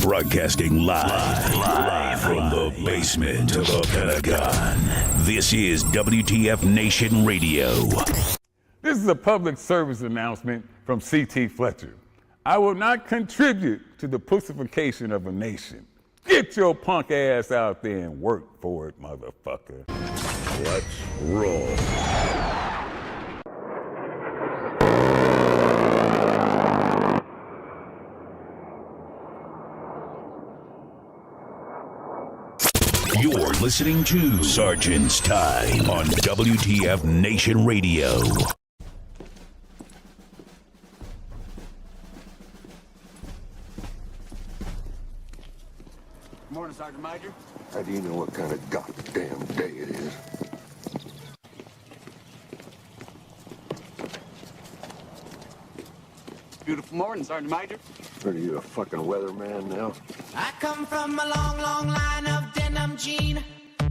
Broadcasting live from the basement of the Pentagon. This is WTF Nation Radio. This is a public service announcement from C.T. Fletcher. I will not contribute to the pussification of a nation. Get your punk ass out there and work for it, motherfucker. Let's roll. You're listening to Sergeant's Time on WTF Nation Radio. Good morning, Sergeant Major. How do you know what kind of goddamn day it is? Beautiful morning, Sergeant Major. Are you a fucking weatherman now? I come from a long, long line of denim jean.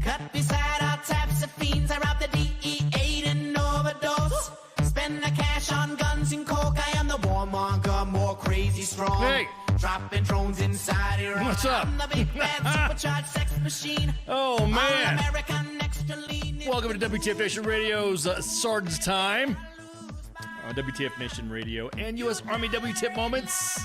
Cut beside all types of fiends. I rob the DEA and overdose. Spend the cash on guns and coke. I am the warmonger, more crazy strong. Hey! Dropping drones inside Iran. What's up? I'm the big bad supercharged sex machine. Oh, man. All-American next to lean. Welcome to WTF Nation Radio's Sergeant's Time on WTF Nation Radio and U.S. Army WTF Moments.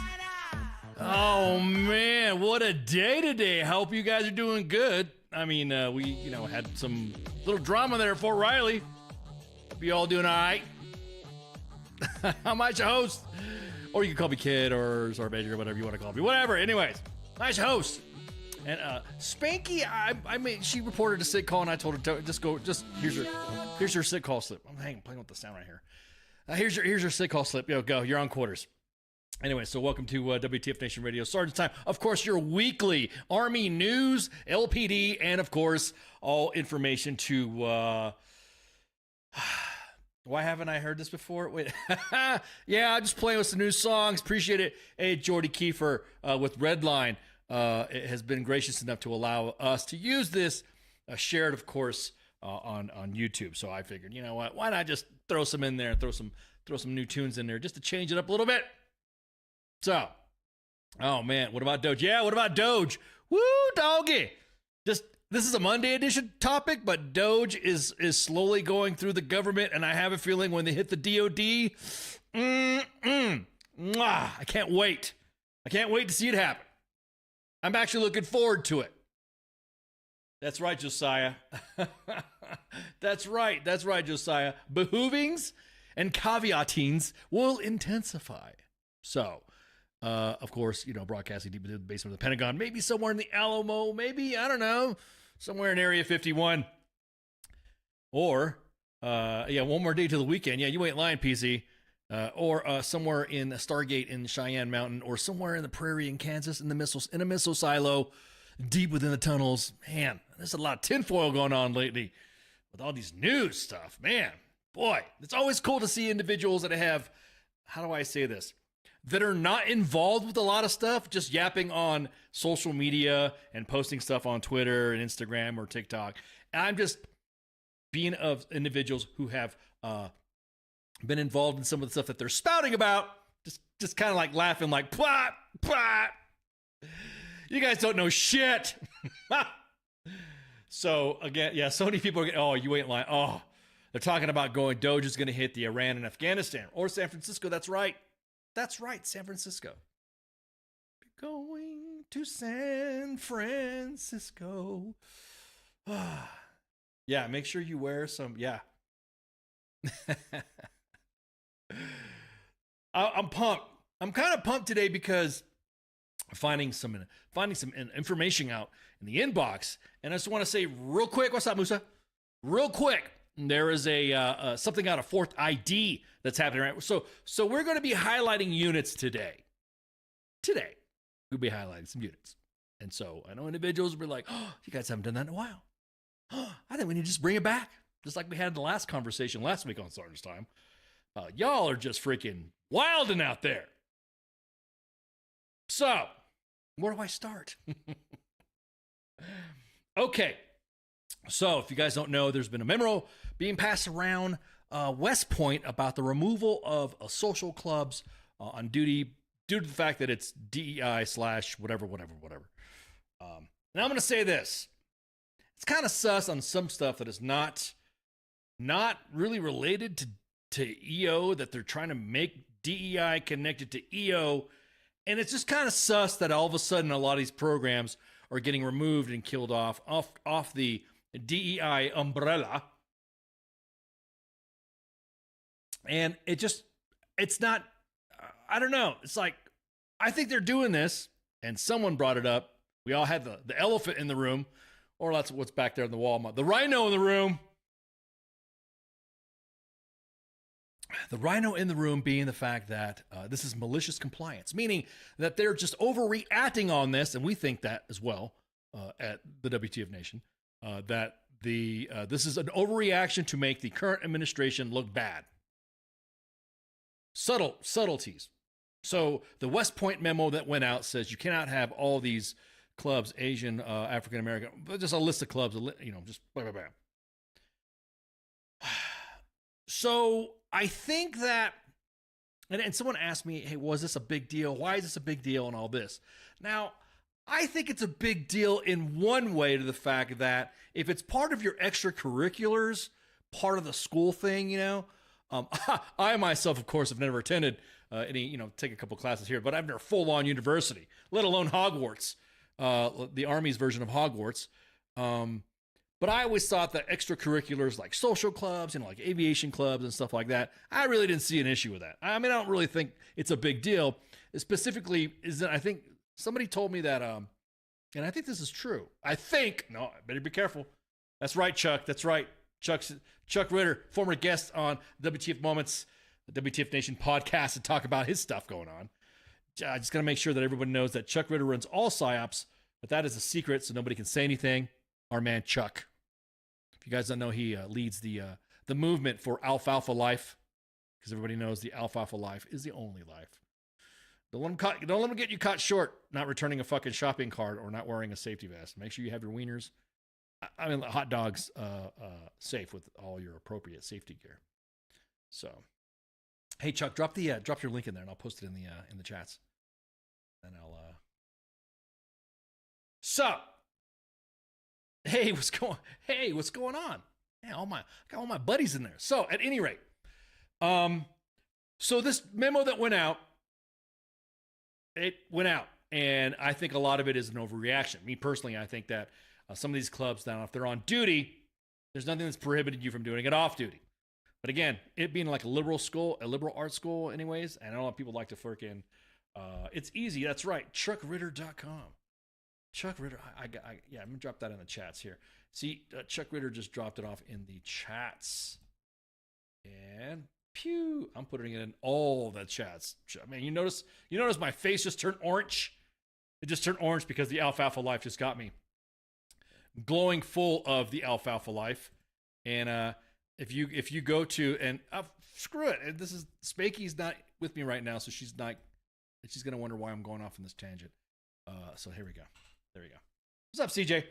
Oh, man, what a day today. I hope you guys are doing good. I mean, we, had some little drama there at Fort Riley. Hope you all doing all right. I'm your host. Or you can call me Kid or Sergeant Major or whatever you want to call me. Whatever. Anyways, nice host. And Spanky, I mean, she reported a sick call, and I told her to here's your sick call slip. I'm playing with the sound right here. Here's your sick call slip. Go. You're on quarters. Anyway, so welcome to WTF Nation Radio, Sergeant's Time. Of course, your weekly Army news, LPD, and of course, all information to. Why haven't I heard this before? Wait. Yeah, I'm just playing with some new songs. Appreciate it. Hey, Jordy Kiefer with Redline. has been gracious enough to allow us to use this, shared, of course, on YouTube. So I figured, you know what? Why not just throw some in there, throw some new tunes in there just to change it up a little bit. So, oh man, what about Doge? Yeah, what about Doge? Woo, doggy! This is a Monday edition topic, but Doge is slowly going through the government, and I have a feeling when they hit the DOD, I can't wait. I can't wait to see it happen. I'm actually looking forward to it. That's right, Josiah. That's right, Josiah. Behoovings and caveatings will intensify. So, of course, broadcasting deep into the basement of the Pentagon, maybe somewhere in the Alamo, maybe, I don't know, somewhere in Area 51. Or, one more day to the weekend. Yeah, you ain't lying, PC. Or somewhere in Stargate in Cheyenne Mountain, or somewhere in the prairie in Kansas in a missile silo, deep within the tunnels. Man, there's a lot of tinfoil going on lately with all these news stuff. Man, boy, it's always cool to see individuals that have, how do I say this, that are not involved with a lot of stuff, just yapping on social media and posting stuff on Twitter and Instagram or TikTok. And I'm just being of individuals who have been involved in some of the stuff that they're spouting about, just kind of like laughing like, plot, plot. You guys don't know shit. So again, yeah, so many people are getting, oh, you ain't lying. Oh, they're talking about Doge is going to hit the Iran and Afghanistan or San Francisco. That's right. That's right, San Francisco. Going to San Francisco. Yeah, make sure you wear some, yeah. I'm pumped. I'm kind of pumped today because finding some information out in the inbox, and I just want to say real quick, what's up, Musa? Real quick, there is a something out of Fourth ID that's happening, right? So we're going to be highlighting units today. Today, we'll be highlighting some units, and so I know individuals will be like, "Oh, you guys haven't done that in a while. Oh, I think we need to just bring it back, just like we had the last conversation last week on Sergeant's Time. Y'all are just freaking wilding out there." So, where do I start? Okay. So, if you guys don't know, there's been a memo being passed around West Point about the removal of social clubs on duty due to the fact that it's DEI / whatever. Now, I'm going to say this. It's kind of sus on some stuff that is not really related to EO, that they're trying to make DEI connected to EO. And it's just kind of sus that all of a sudden a lot of these programs are getting removed and killed off the DEI umbrella. And it's not, I don't know. It's like, I think they're doing this, and someone brought it up. We all had the elephant in the room, or that's what's back there on the wall. The rhino in the room. The rhino in the room being the fact that this is malicious compliance, meaning that they're just overreacting on this, and we think that as well at the WTF Nation, that this is an overreaction to make the current administration look bad. Subtleties. So the West Point memo that went out says you cannot have all these clubs, Asian, African American, just a list of clubs, just blah, blah, blah. So I think that, and someone asked me, hey, was this a big deal? Why is this a big deal and all this? Now, I think it's a big deal in one way, to the fact that if it's part of your extracurriculars, part of the school thing, I myself, of course, have never attended any, take a couple classes here, but I've never full-on university, let alone Hogwarts, the Army's version of Hogwarts. But I always thought that extracurriculars like social clubs, like aviation clubs and stuff like that, I really didn't see an issue with that. I mean, I don't really think it's a big deal. Specifically, is that I think somebody told me that, and I think this is true. I better be careful. That's right, Chuck. That's right. Chuck Ritter, former guest on WTF Moments, the WTF Nation podcast, to talk about his stuff going on. I just got to make sure that everyone knows that Chuck Ritter runs all PSYOPs, but that is a secret, so nobody can say anything. Our man, Chuck. If you guys don't know, he leads the movement for Alfalfa Life, because everybody knows the Alfalfa Life is the only life. Don't let them get you caught short not returning a fucking shopping cart or not wearing a safety vest. Make sure you have your wieners, hot dogs, safe with all your appropriate safety gear. So, hey Chuck, drop your link in there and I'll post it in the chats. And I'll So, hey, what's going on? Yeah, I got all my buddies in there. So, at any rate, so this memo that went out, and I think a lot of it is an overreaction. Me personally, I think that some of these clubs now, if they're on duty, there's nothing that's prohibited you from doing it off duty. But again, it being like a liberal arts school anyways, and I don't know if people like to freaking, it's easy, that's right, chuckritter.com. Chuck Ritter, I'm gonna drop that in the chats here. See, Chuck Ritter just dropped it off in the chats. And pew, I'm putting it in all the chats. I mean, you notice my face just turned orange? It just turned orange because the Alfalfa Life just got me glowing full of the Alfalfa Life. And if you go to, and screw it, this is Spakey's not with me right now, so she's gonna wonder why I'm going off in this tangent. So here we go. There we go. What's up, CJ?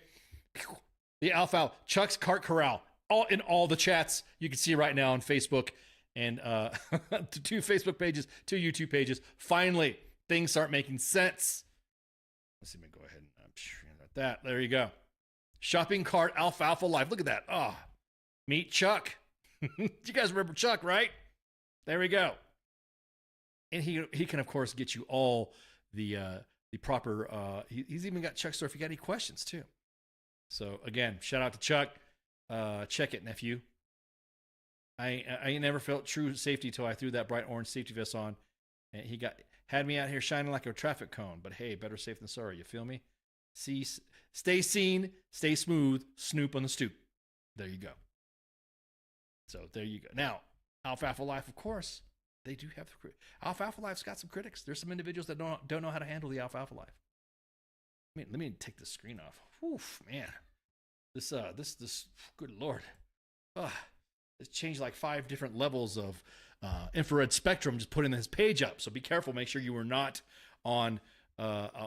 The Alfalfa, Chuck's Cart Corral, all the chats you can see right now on Facebook, and 2 Facebook pages, 2 YouTube pages. Finally, things start making sense. Let's see me go ahead and share that. There you go. Shopping cart Alfalfa Life. Look at that. Oh, meet Chuck. You guys remember Chuck, right? There we go. And he can of course get you all the proper. He's even got Chuck store if you got any questions too. So again, shout out to Chuck. Check it, nephew. I ain't never felt true safety till I threw that bright orange safety vest on, and he had me out here shining like a traffic cone. But hey, better safe than sorry. You feel me? Stay seen, stay smooth, snoop on the stoop. There you go. So there you go. Now, Alfalfa Life, of course, they do have Alfalfa Life's got some critics. There's some individuals that don't know how to handle the Alfalfa Life. Let me take the screen off. Oof, man. This good Lord. It's changed like 5 different levels of infrared spectrum just putting this page up. So be careful. Make sure you are not on,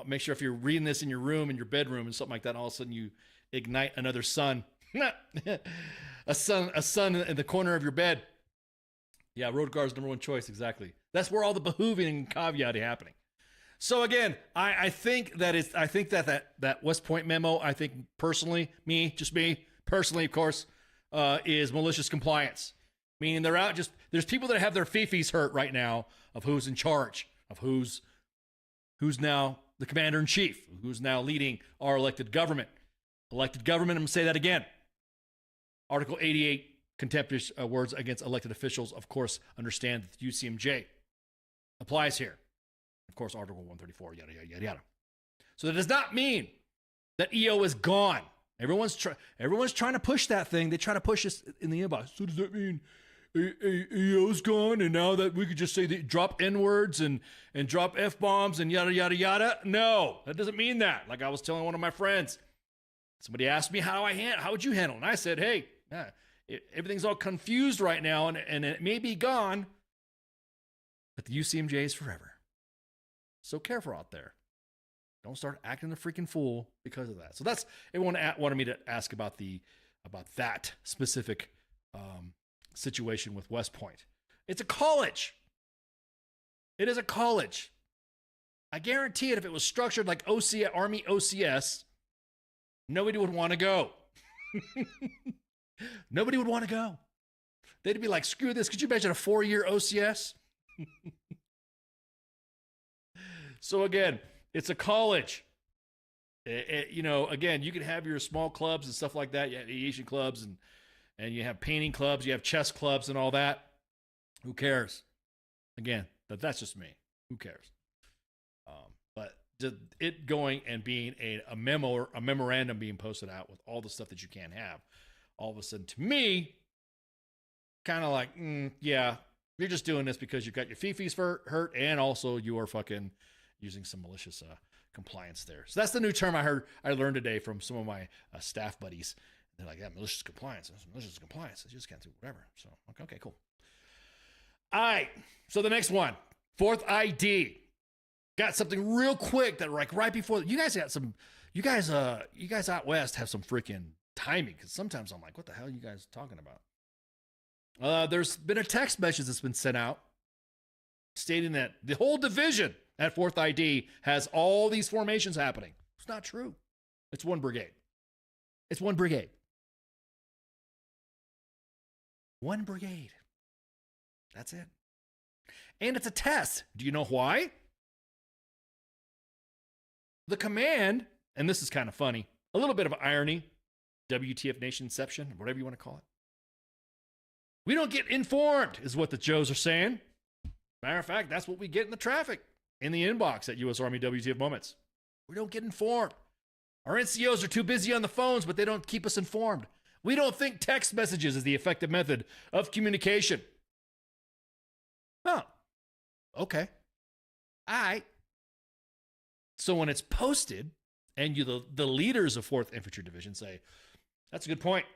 make sure if you're reading this in your room, in your bedroom and something like that, and all of a sudden you ignite another sun. a sun in the corner of your bed. Yeah, road guard's number 1 choice, exactly. That's where all the behooving and caveat is happening. So again, I think that West Point memo, I think personally, me personally, of course, is malicious compliance. Meaning they're out there's people that have their fifis hurt right now of who's in charge, of who's now the commander in chief, who's now leading our elected government. Elected government, I'm gonna say that again. Article 88, contemptuous words against elected officials, of course, understand that the UCMJ applies here. Of course, Article 134, yada, yada, yada, yada. So that does not mean that EO is gone. Everyone's trying to push that thing. They try to push us in the inbox. So does that mean EO's gone and now that we could just say that drop N-words and drop F-bombs and yada, yada, yada? No, that doesn't mean that. Like I was telling one of my friends, somebody asked me how would you handle it? And I said, hey, everything's all confused right now and it may be gone, but the UCMJ is forever. So careful out there. Don't start acting a freaking fool because of that. So that's everyone wanted me to ask about that specific situation with West Point. It's a college. It is a college. I guarantee it. If it was structured like Army OCS, nobody would want to go. Nobody would want to go. They'd be like, screw this. Could you imagine a 4-year OCS? So again, it's a college. Again, you can have your small clubs and stuff like that. You have aviation clubs and you have painting clubs, you have chess clubs and all that. Who cares? Again, that's just me. Who cares? But it going and being a memo or a memorandum being posted out with all the stuff that you can't have, all of a sudden to me, kind of like, yeah, you're just doing this because you've got your fifis hurt and also you are fucking using some malicious compliance there. So that's the new term I learned today from some of my staff buddies. They're like, yeah, malicious compliance. Malicious compliance. You just can't do whatever. So, okay, cool. All right. So the next one, 4th ID. got something real quick that like right before you guys out west have some freaking timing, because sometimes I'm like, what the hell are you guys talking about? There's been a text message that's been sent out stating that the whole division at 4th ID has all these formations happening. It's not true. It's one brigade. It's one brigade. One brigade. That's it. And it's a test. Do you know why? The command, and this is kind of funny, a little bit of irony, WTF Nationception, whatever you want to call it. We don't get informed, is what the Joes are saying. Matter of fact, that's what we get in the traffic, in the inbox at U.S. Army WTF Moments. We don't get informed. Our NCOs are too busy on the phones, but they don't keep us informed. We don't think text messages is the effective method of communication. Oh, okay. All right. So when it's posted, and the leaders of 4th Infantry Division say, that's a good point.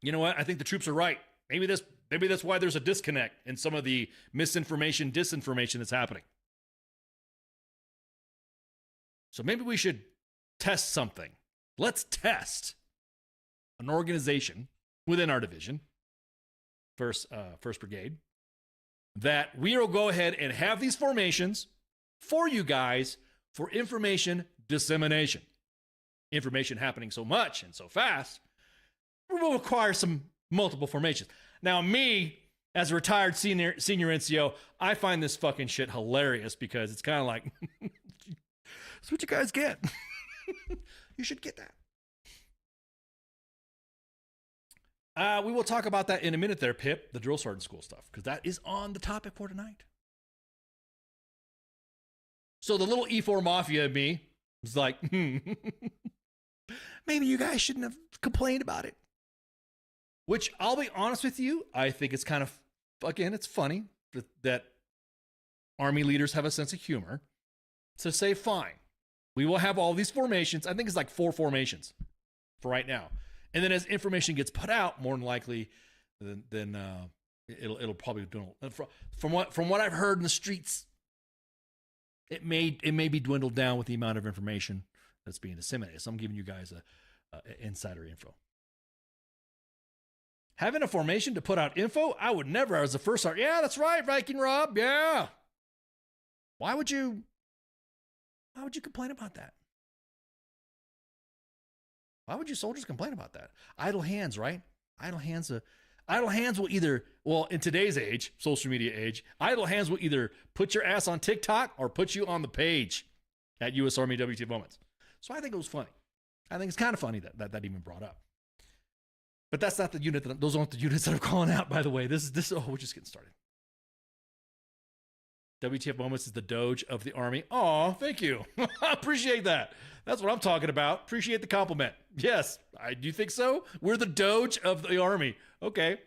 You know what? I think the troops are right. Maybe that's why there's a disconnect in some of the misinformation, disinformation that's happening. So maybe we should test something. Let's test an organization within our division, first Brigade, that we will go ahead and have these formations for you guys for information dissemination. Information happening so much and so fast, we will require some multiple formations. Now, me, as a retired senior NCO, I find this fucking shit hilarious, because it's kind of like, that's what you guys get. You should get that. We will talk about that in a minute there, Pip, the drill sergeant school stuff, because that is on the topic for tonight. So the little E4 Mafia in me was like, maybe you guys shouldn't have complained about it. Which, I'll be honest with you, I think it's kind of, again, it's funny that Army leaders have a sense of humor to say, fine, we will have all these formations. I think it's like 4 formations for right now. And then as information gets put out, more than likely, then it'll probably dwindle. From what I've heard in the streets, it may be dwindled down with the amount of information that's being disseminated. So I'm giving you guys a insider info. Having a formation to put out info, I would never. I was the first sergeant. Yeah, that's right, Viking Rob. Yeah. Why would you complain about that? Why would you soldiers complain about that? Idle hands, right? Idle hands will either, well, in today's age, social media age, idle hands will either put your ass on TikTok or put you on the page at U.S. Army WTF Moments. So I think it was funny. I think it's kind of funny that even brought up. But that's not the unit those aren't the units that I'm calling out, by the way. This we're just getting started. WTF Moments is the Doge of the Army. Aw, thank you. I appreciate that. That's what I'm talking about. Appreciate the compliment. Yes, do you think so? We're the Doge of the Army. Okay.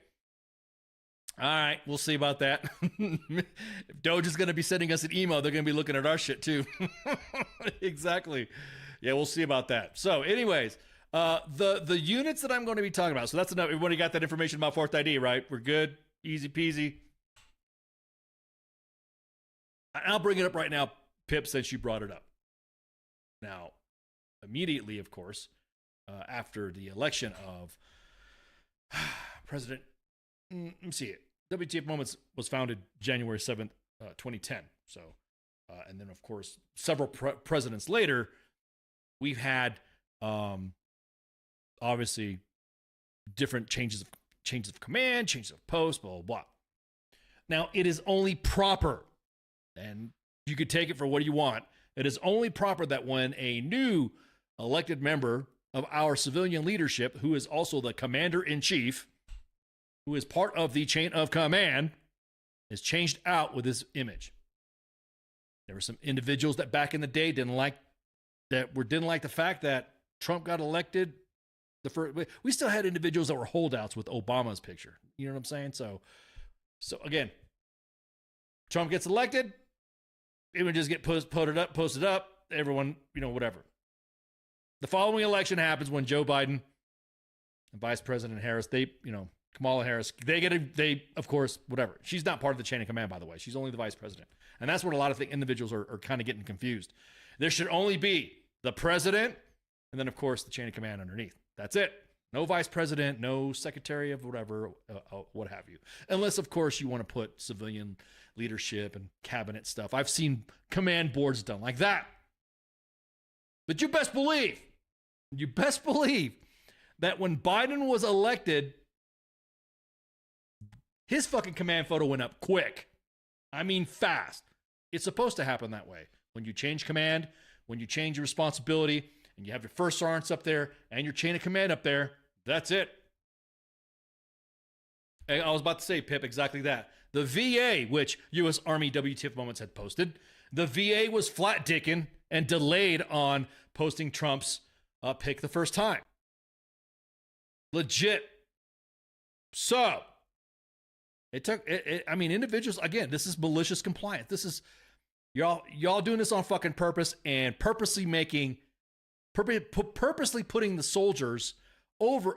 All right, we'll see about that. If Doge is going to be sending us an email, they're going to be looking at our shit too. Exactly. Yeah, we'll see about that. So anyways, the units that I'm going to be talking about. So that's enough. Everybody got that information about 4th ID, right? We're good. Easy peasy. I'll bring it up right now, Pip, since you brought it up. Now, immediately, of course, after the election of President, let me see it. WTF Moments was founded January 7th, 2010. So, and then, of course, several presidents later, we've had, obviously, different changes of command, changes of post, blah, blah, blah. Now, it is only proper, and you could take it for what you want, it is only proper that when a new elected member of our civilian leadership, who is also the commander-in-chief, who is part of the chain of command, is changed out with this image. There were some individuals that back in the day didn't like the fact that Trump got elected. We still had individuals that were holdouts with Obama's picture. You know what I'm saying? So again, Trump gets elected, images get posted up, everyone, whatever. The following election happens when Joe Biden and Vice President Harris, they Kamala Harris, they of course, whatever. She's not part of the chain of command, by the way. She's only the vice president. And that's what a lot of the individuals are kind of getting confused. There should only be the president and then, of course, the chain of command underneath. That's it. No vice president, no secretary of whatever, what have you. Unless, of course, you want to put civilian leadership and cabinet stuff. I've seen command boards done like that. But you best believe that when Biden was elected, his fucking command photo went up quick. I mean, fast. It's supposed to happen that way. When you change command, when you change your responsibility, and you have your first sergeants up there and your chain of command up there, that's it. And I was about to say, Pip, exactly that. The VA, which U.S. Army WTF Moments had posted, the VA was flat dicking and delayed on posting Trump's pick the first time. Legit. So, it took, I mean, individuals, again, this is malicious compliance. This is, y'all doing this on fucking purpose and purposely putting the soldiers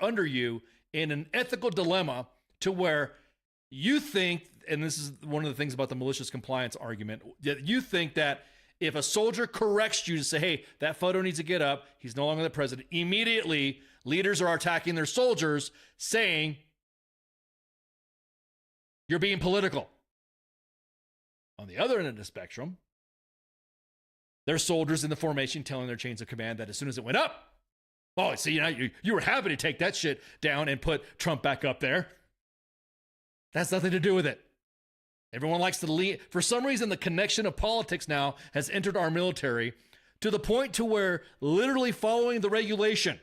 under you in an ethical dilemma to where you think, and this is one of the things about the malicious compliance argument, that you think that if a soldier corrects you to say, hey, that photo needs to get up, he's no longer the president, immediately leaders are attacking their soldiers saying, you're being political. On the other end of the spectrum, there's soldiers in the formation telling their chains of command that as soon as it went up, oh, see, you were happy to take that shit down and put Trump back up there. That's nothing to do with it. Everyone likes to lead. For some reason, the connection of politics now has entered our military to the point to where literally following the regulation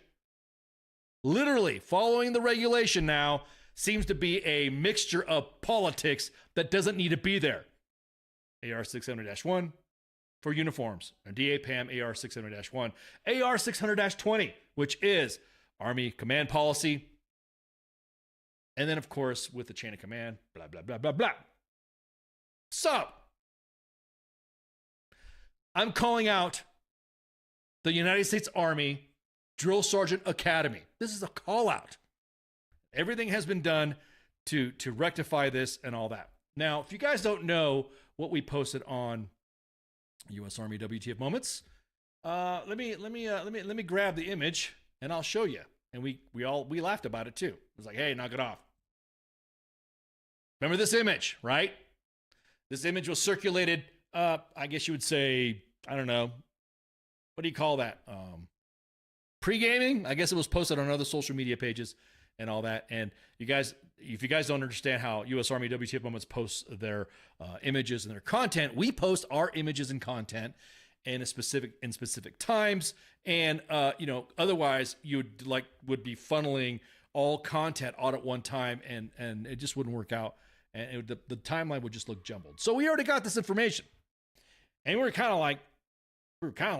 now seems to be a mixture of politics that doesn't need to be there. AR 600-1 for uniforms, and DA-PAM AR 600-1, AR 600-20, which is Army command policy. And then, of course, with the chain of command, blah, blah, blah, blah, blah. So, I'm calling out the United States Army Drill Sergeant Academy. This is a call out. Everything has been done to rectify this and all that. Now, if you guys don't know what we posted on U.S. Army WTF Moments, let me grab the image and I'll show you. And we laughed about it too. It was like, hey, knock it off. Remember this image, right? This image was circulated, I guess you would say, I don't know, what do you call that? Pre-gaming? I guess it was posted on other social media pages and all that. And you guys, if you guys don't understand how U.S. Army WTF Moments posts their images and their content, we post our images and content in specific times. And otherwise you would be funneling all content out at one time, and it just wouldn't work out. And the timeline would just look jumbled. So we already got this information, and we were kind of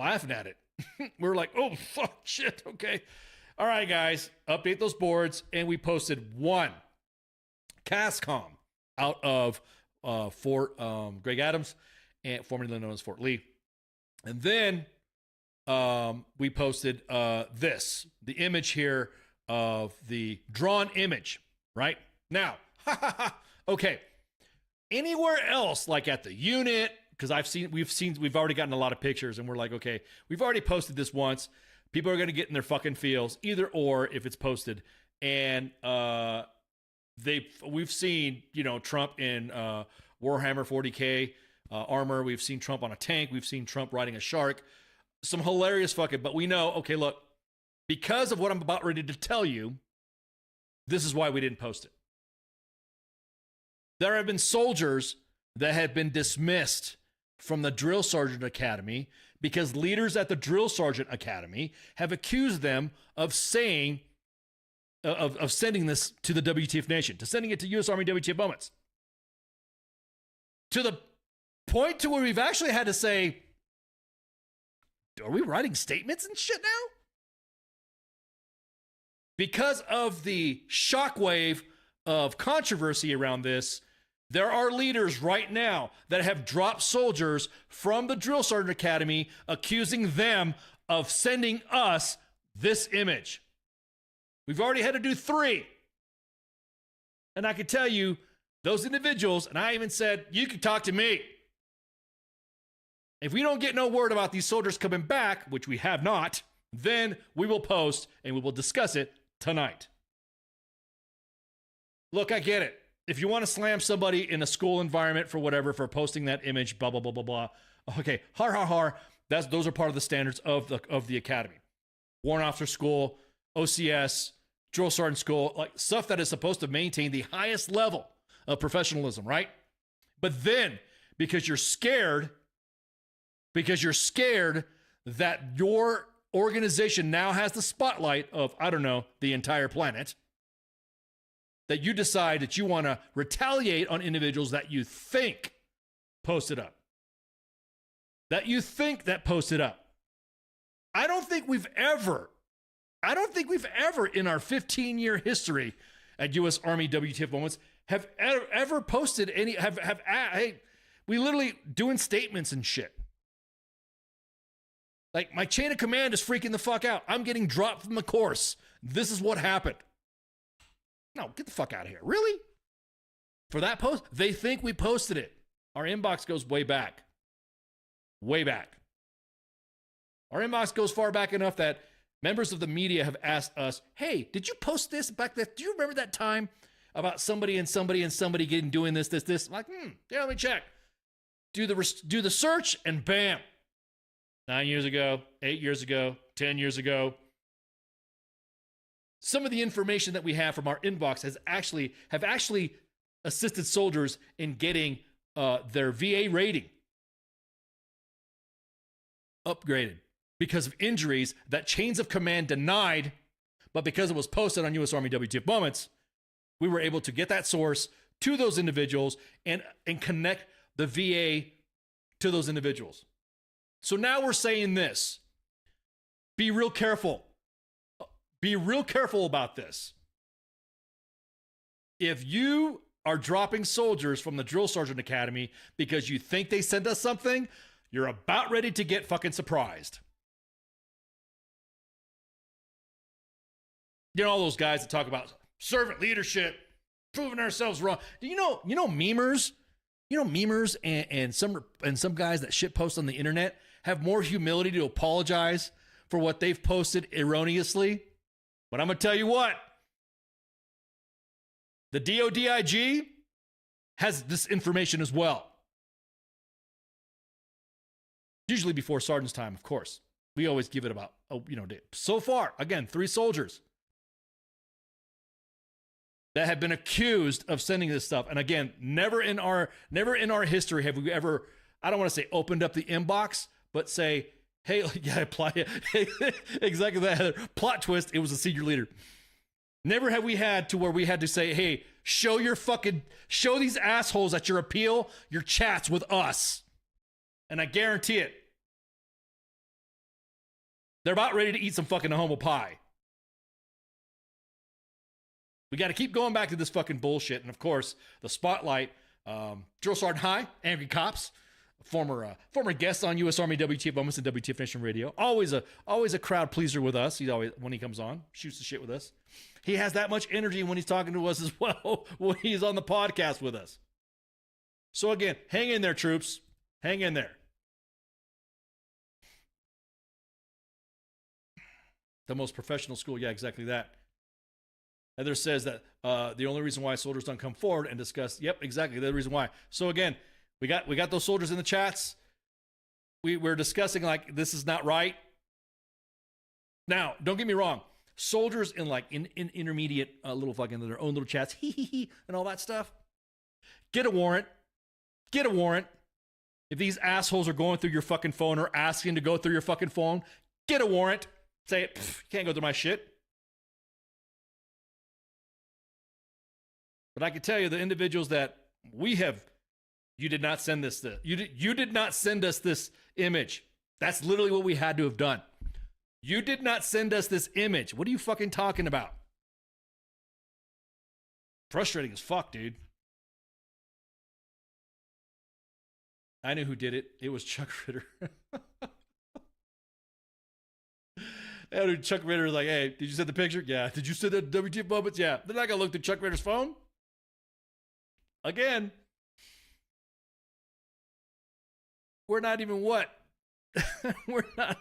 laughing at it. We were like, oh fuck, shit, okay. All right, guys, update those boards. And we posted one CASCOM out of Fort Greg Adams, and formerly known as Fort Lee. And then we posted the image here of the drawn image, right? Now, okay. Anywhere else, like at the unit, because we've already gotten a lot of pictures, and we're like, okay, we've already posted this once. People are going to get in their fucking feels, either or, if it's posted. And we've seen, Trump in Warhammer 40K armor. We've seen Trump on a tank. We've seen Trump riding a shark. Some hilarious fucking, but we know, okay, look, because of what I'm about ready to tell you, this is why we didn't post it. There have been soldiers that have been dismissed from the Drill Sergeant Academy because leaders at the Drill Sergeant Academy have accused them of saying, of sending this to the WTF Nation, to sending it to U.S. Army WTF Moments. To the point to where we've actually had to say, are we writing statements and shit now? Because of the shockwave of controversy around this, there are leaders right now that have dropped soldiers from the Drill Sergeant Academy, accusing them of sending us this image. We've already had to do 3. And I can tell you, those individuals, and I even said, you can talk to me. If we don't get no word about these soldiers coming back, which we have not, then we will post and we will discuss it tonight. Look, I get it. If you want to slam somebody in a school environment for whatever, for posting that image, blah, blah, blah, blah, blah. Okay, har, har, har. Those are part of the standards of the academy. Warrant Officer School, OCS, Drill Sergeant School, like stuff that is supposed to maintain the highest level of professionalism, right? But then, because you're scared that your organization now has the spotlight of, I don't know, the entire planet, that you decide that you want to retaliate on individuals that you think posted up. That you think that posted up. I don't think we've ever in our 15-year history at U.S. Army WTF Moments have ever posted any, hey, we literally doing statements and shit. Like, my chain of command is freaking the fuck out. I'm getting dropped from the course. This is what happened. No, get the fuck out of here. Really? For that post? They think we posted it. Our inbox goes way back. Way back. Our inbox goes far back enough that members of the media have asked us, hey, did you post this back there? Do you remember that time about somebody getting doing this? I'm like, yeah, let me check. Do the search, and bam. 9 years ago, 8 years ago, 10 years ago. Some of the information that we have from our inbox have actually assisted soldiers in getting their VA rating upgraded because of injuries that chains of command denied, but because it was posted on U.S. Army WTF Moments, we were able to get that source to those individuals and connect the VA to those individuals. So now we're saying this. Be real careful. Be real careful about this. If you are dropping soldiers from the Drill Sergeant Academy because you think they sent us something, you're about ready to get fucking surprised. You know, all those guys that talk about servant leadership, proving ourselves wrong. You know memers? You know, memers and some guys that shit post on the internet have more humility to apologize for what they've posted erroneously. But I'm going to tell you what. The DODIG has this information as well. Usually before sergeant's time, of course. We always give it about, so far, again, 3 soldiers that have been accused of sending this stuff. And again, never in our history have we ever, I don't want to say opened up the inbox, but say, hey, yeah, apply it. Exactly that. Plot twist, it was a senior leader. Never have we had to where we had to say, hey, show these assholes at your appeal, your chats with us. And I guarantee it, they're about ready to eat some fucking humble pie. We got to keep going back to this fucking bullshit. And of course, the spotlight, Drill Sergeant High, Angry Cops, former guest on U.S. Army WTF Moments and WTF Nation Radio. Always a crowd pleaser with us. He's always, when he comes on, shoots the shit with us. He has that much energy when he's talking to us as well when he's on the podcast with us. So again, hang in there, troops. Hang in there. The most professional school, yeah, exactly that. Heather says that the only reason why soldiers don't come forward and discuss, yep, exactly, the reason why. So again, we got those soldiers in the chats. We're discussing like this is not right. Now, don't get me wrong. Soldiers in intermediate little fucking their own little chats, and all that stuff. Get a warrant. Get a warrant. If these assholes are going through your fucking phone or asking to go through your fucking phone, get a warrant. Say, you can't go through my shit. But I can tell you the individuals that we have, you did not send this. You did not send us this image. That's literally what we had to have done. You did not send us this image. What are you fucking talking about? Frustrating as fuck, dude. I knew who did it. It was Chuck Ritter. And Chuck Ritter was like, hey, did you send the picture? Yeah. Did you send the WTF Moments? Yeah. They're not going to look through Chuck Ritter's phone. again, we're not even what? we're not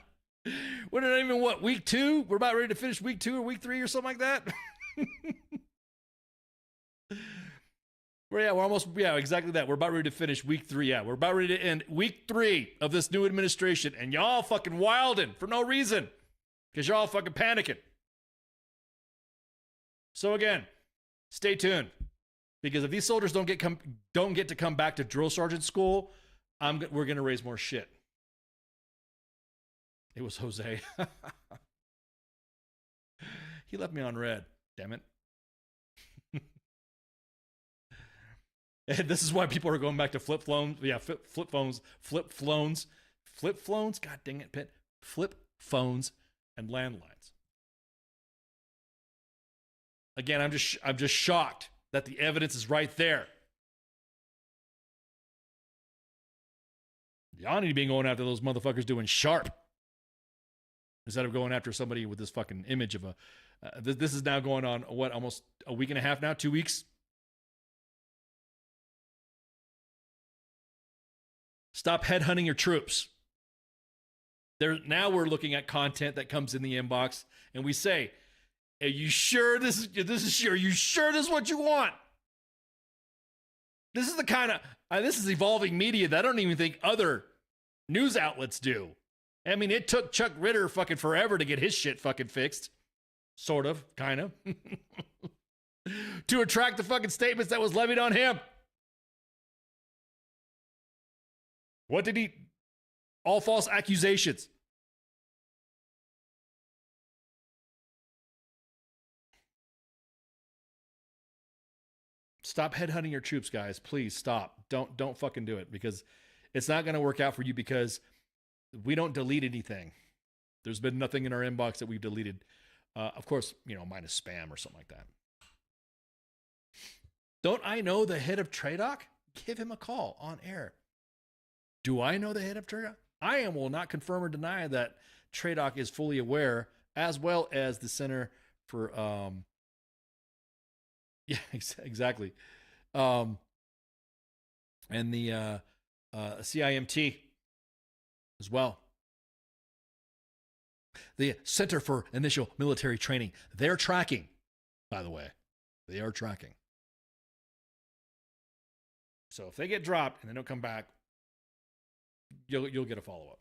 even what, week 2? We're about ready to finish week 2 or week 3 or something like that. We're almost, exactly that. We're about ready to finish week 3. Yeah, we're about ready to end week 3 of this new administration, and y'all fucking wilding for no reason because y'all fucking panicking. So again, stay tuned, because if these soldiers don't get to come back to drill sergeant school, we're gonna raise more shit. It was Jose. He left me on red. Damn it. And this is why people are going back to flip phones. Yeah, flip phones. God dang it, Pitt. Flip phones and landlines. Again, I'm just shocked that the evidence is right there. Y'all need to be going after those motherfuckers doing sharp instead of going after somebody with this fucking image of a. This is now going on what, almost a week and a half now, 2 weeks. Stop headhunting your troops. Now we're looking at content that comes in the inbox, and we say, "Are you sure this is? Are you sure this is what you want?" This is the kind of this is evolving media that I don't even think other news outlets do. I mean, it took Chuck Ritter fucking forever to get his shit fucking fixed, sort of, kind of, to attract the fucking statements that was levied on him. What did he? All false accusations. Stop headhunting your troops, guys. Please stop. Don't fucking do it, because it's not going to work out for you, because we don't delete anything. There's been nothing in our inbox that we've deleted. Of course, minus spam or something like that. Don't I know the head of TRADOC? Give him a call on air. Do I know the head of TRADOC? I will not confirm or deny that TRADOC is fully aware, as well as the Center for, yeah, exactly. And the CIMT as well. The Center for Initial Military Training. They're tracking, by the way. They are tracking. So if they get dropped and they don't come back, you'll get a follow-up.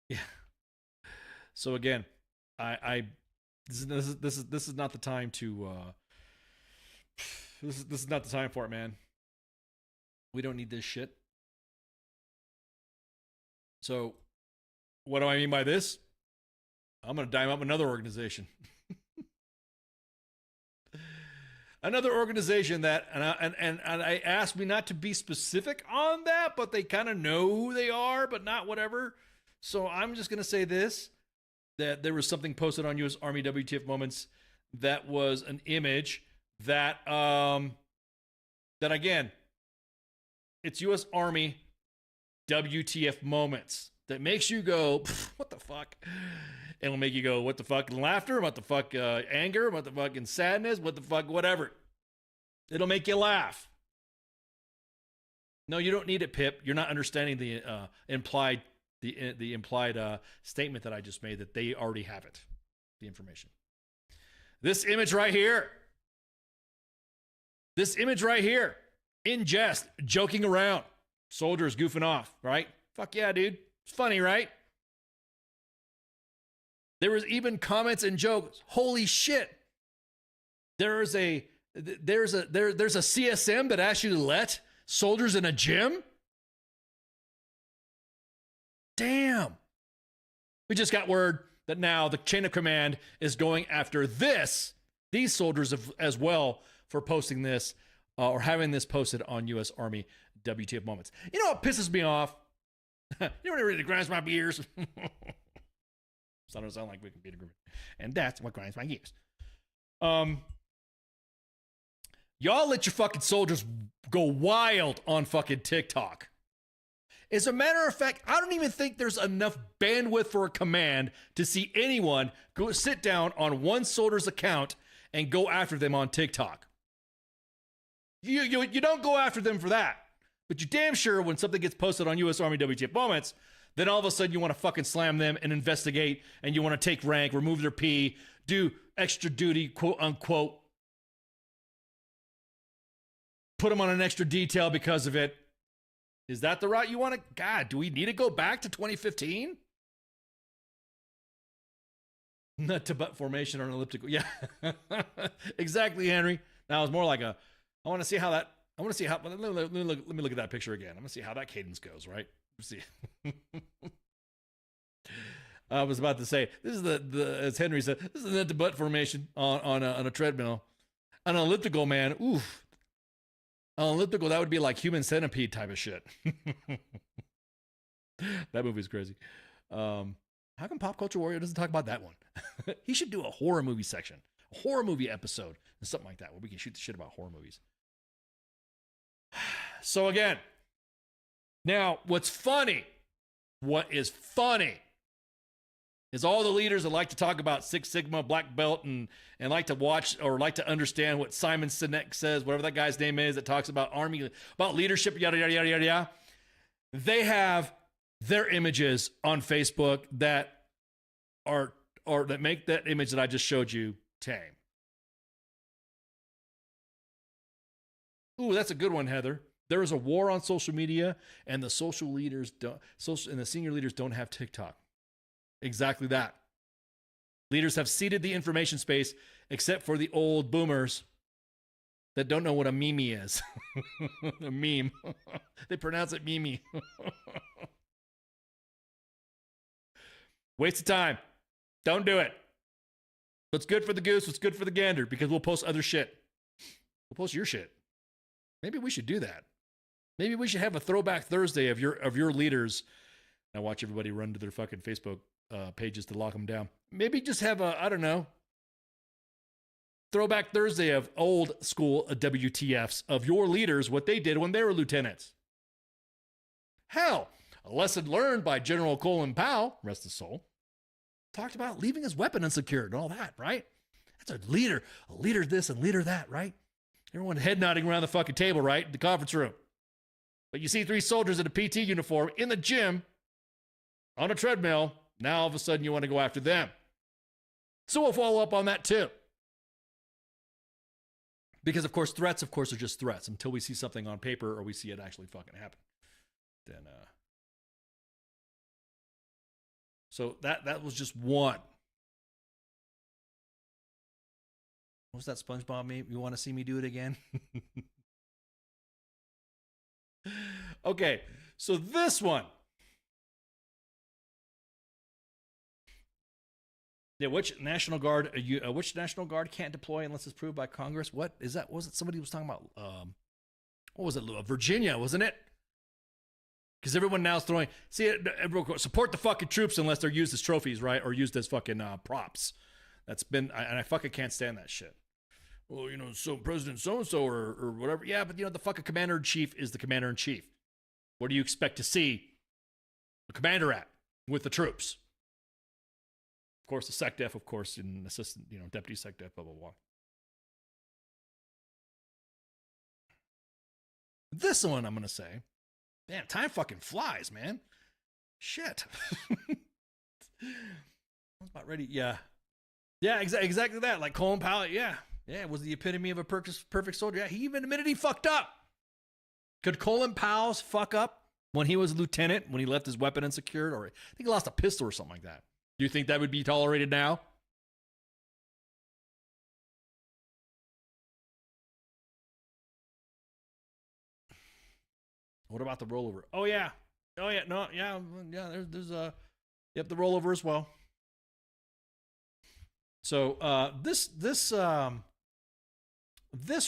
Yeah. So again, this is not the time to this is not the time for it, man. We don't need this shit. So what do I mean by this? I'm going to dime up another organization. Another organization that, and I asked me not to be specific on that, but they kind of know who they are, but not whatever. So I'm just going to say this, that there was something posted on U.S. Army WTF Moments that was an image that, that again, it's U.S. Army WTF Moments that makes you go, what the fuck? It'll make you go, what the fuck, laughter, what the fuck, anger, what the fucking sadness, what the fuck, whatever. It'll make you laugh. No, you don't need it, Pip. You're not understanding the implied statement that I just made, that they already have it, the information. This image right here, in jest, joking around, soldiers goofing off, right? Fuck yeah, dude. It's funny, right? There was even comments and jokes. Holy shit. There's a CSM that asks you to let soldiers in a gym? Damn. We just got word that now the chain of command is going after these soldiers as well for posting this or having this posted on U.S. Army WTF Moments. You know what pisses me off? You know what really grinds my gears? So I don't sound like we can beat agreement. And that's what grinds my gears. Y'all let your fucking soldiers go wild on fucking TikTok. As a matter of fact, I don't even think there's enough bandwidth for a command to see anyone go sit down on one soldier's account and go after them on TikTok. You don't go after them for that. But you're damn sure when something gets posted on U.S. Army WTF Moments, then all of a sudden you want to fucking slam them and investigate, and you want to take rank, remove their P, do extra duty, quote unquote, put them on an extra detail because of it. Is that the route you want to? God, do we need to go back to 2015? Nut to butt formation or an elliptical. Yeah, exactly, Henry. Now it's more like a, I want to see how, let me look at that picture again. I'm going to see how that cadence goes, right? Let's see. I was about to say, this is as Henry said, this is the nut to butt formation on a treadmill. An elliptical, man, oof. An elliptical, that would be like Human Centipede type of shit. That movie's crazy. How come Pop Culture Warrior doesn't talk about that one? He should do a horror movie section, a horror movie episode, and something like that, where we can shoot the shit about horror movies. So again, now what is funny is all the leaders that like to talk about Six Sigma, Black Belt, and like to watch or like to understand what Simon Sinek says, whatever that guy's name is, that talks about army, about leadership, yada, yada, yada, yada, yada. They have their images on Facebook that are that make that image that I just showed you tame. Ooh, that's a good one, Heather. There is a war on social media, and the social leaders and the senior leaders don't have TikTok. Exactly that. Leaders have ceded the information space, except for the old boomers that don't know what a meme is. A meme. They pronounce it meme. Waste of time. Don't do it. What's good for the goose, what's good for the gander, because we'll post other shit. We'll post your shit. Maybe we should do that. Maybe we should have a throwback Thursday of your leaders. I watch everybody run to their fucking Facebook pages to lock them down. Maybe just have a, I don't know, throwback Thursday of old school WTFs of your leaders, what they did when they were lieutenants. Hell, a lesson learned by General Colin Powell, rest his soul, talked about leaving his weapon unsecured and all that, right? That's a leader this and leader that, right? Everyone head nodding around the fucking table, right? In the conference room. But you see 3 soldiers in a PT uniform in the gym on a treadmill. Now all of a sudden you want to go after them. So we'll follow up on that too. Because of course, threats, are just threats until we see something on paper or we see it actually fucking happen. Then, so that was just one. What was that SpongeBob meme? You want to see me do it again? Okay, so this one. Yeah, which National Guard can't deploy unless it's approved by Congress? What is that? Was it somebody was talking about? What was it? Virginia, wasn't it? Because everyone now is throwing. Support the fucking troops unless they're used as trophies, right? Or used as fucking props. That's been, and I fucking can't stand that shit. Well, so President so-and-so or whatever. Yeah, but the fucking commander-in-chief is the commander-in-chief. What do you expect to see the commander at with the troops? Of course, the SecDef, of course, and assistant, deputy SecDef, blah, blah, blah. This one, I'm going to say, damn, time fucking flies, man. Shit. I was about ready. Yeah. Yeah, exactly that. Like Colin Powell, yeah, it was the epitome of a perfect soldier. Yeah, he even admitted he fucked up. Could Colin Powell fuck up when he was a lieutenant, when he left his weapon unsecured? Or I think he lost a pistol or something like that. Do you think that would be tolerated now? What about the rollover? Oh, yeah. No, yeah, there's the rollover as well. So this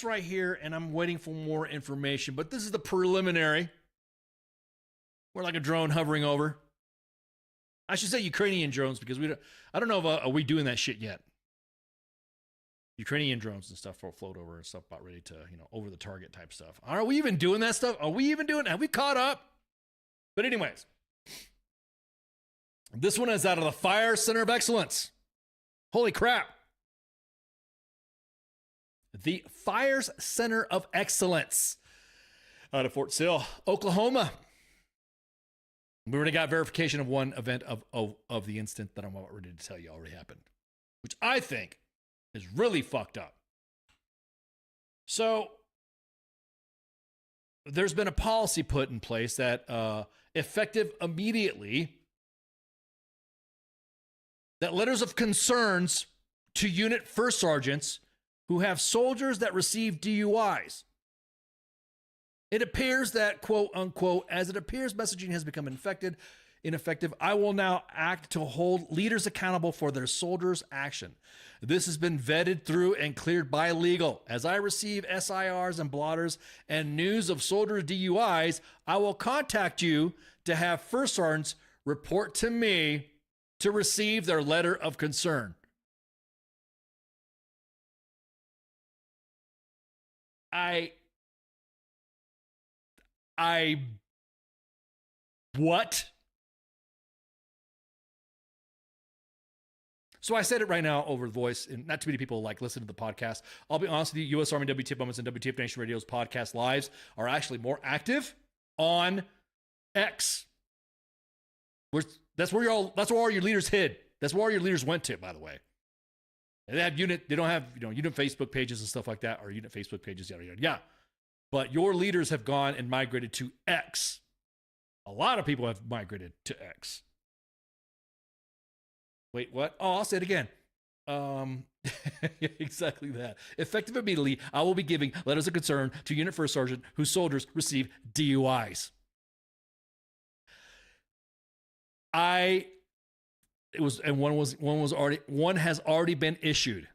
right here, and I'm waiting for more information, but this is the preliminary. We're like a drone hovering over. I should say Ukrainian drones because I don't know if are we doing that shit yet. Ukrainian drones and stuff will float over and stuff about ready to, over the target type stuff. Are we even doing that stuff? Have we caught up? But anyways, this one is out of the Fire Center of Excellence. Holy crap. The Fire Center of Excellence out of Fort Sill, Oklahoma. We already got verification of one event of the incident that I'm about ready to tell you already happened, which I think is really fucked up. So there's been a policy put in place that effective immediately, that letters of concerns to unit first sergeants who have soldiers that receive DUIs. It appears that, quote unquote, as it appears messaging has become ineffective, I will now act to hold leaders accountable for their soldiers' action. This has been vetted through and cleared by legal. As I receive SIRs and blotters and news of soldier DUIs, I will contact you to have first sergeants report to me to receive their letter of concern. What? So I said it right now over the voice, and not too many people like listen to the podcast. I'll be honest with you, U.S. Army WTF Moments and WTF Nation Radio's podcast lives are actually more active on X. That's where all your leaders hid. That's where all your leaders went to, by the way. And they don't have unit Facebook pages and stuff like that, or unit Facebook pages, yada, yada, yeah. But your leaders have gone and migrated to X. A lot of people have migrated to X. Wait, what? Oh, I'll say it again. Exactly that. Effective immediately, I will be giving letters of concern to Unit First Sergeant whose soldiers receive DUIs. One has already been issued.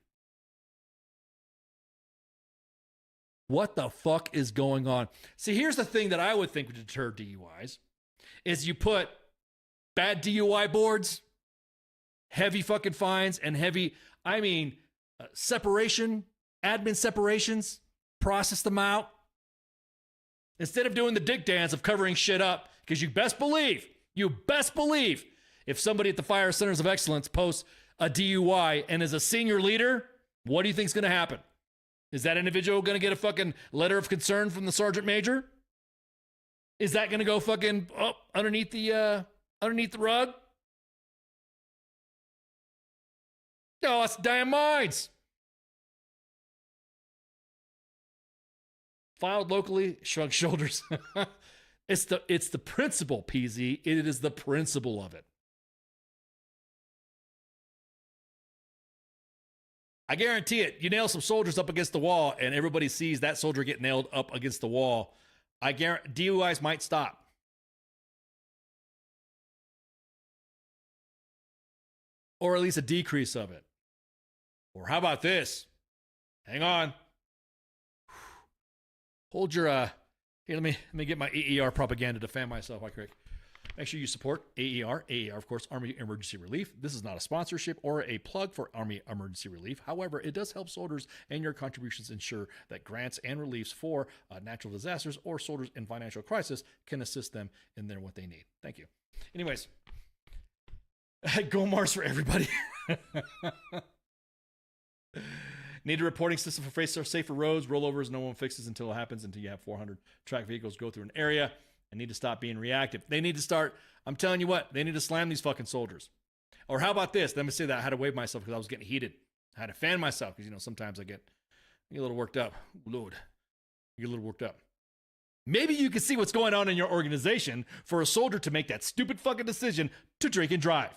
What the fuck is going on? See, here's the thing that I would think would deter DUIs is you put bad DUI boards, heavy fucking fines, and separation, admin separations, process them out. Instead of doing the dick dance of covering shit up, because you best believe, if somebody at the Fire Centers of Excellence posts a DUI and is a senior leader, what do you think is going to happen? Is that individual going to get a fucking letter of concern from the sergeant major? Is that going to go fucking underneath the rug? No, that's damn minds. Filed locally, shrug shoulders. It's the principle, PZ. It is the principle of it. I guarantee it. You nail some soldiers up against the wall and everybody sees that soldier get nailed up against the wall. I guarantee DUIs might stop. Or at least a decrease of it. Or how about this? Hang on. Hold your here, let me get my AER propaganda to fan myself right quick. Make sure you support AER, of course, Army Emergency Relief. This is not a sponsorship or a plug for Army Emergency Relief. However, it does help soldiers, and your contributions ensure that grants and reliefs for natural disasters or soldiers in financial crisis can assist them in what they need. Thank you. Anyways, go Mars for everybody. Need a reporting system for safer roads. Rollovers no one fixes until it happens, until you have 400 tracked vehicles go through an area. And need to stop being reactive. They need to start, I'm telling you what, they need to slam these fucking soldiers. Or how about this? Let me say that I had to wave myself because I was getting heated. I had to fan myself because, sometimes I get a little worked up. Lord, I get a little worked up. Maybe you can see what's going on in your organization for a soldier to make that stupid fucking decision to drink and drive.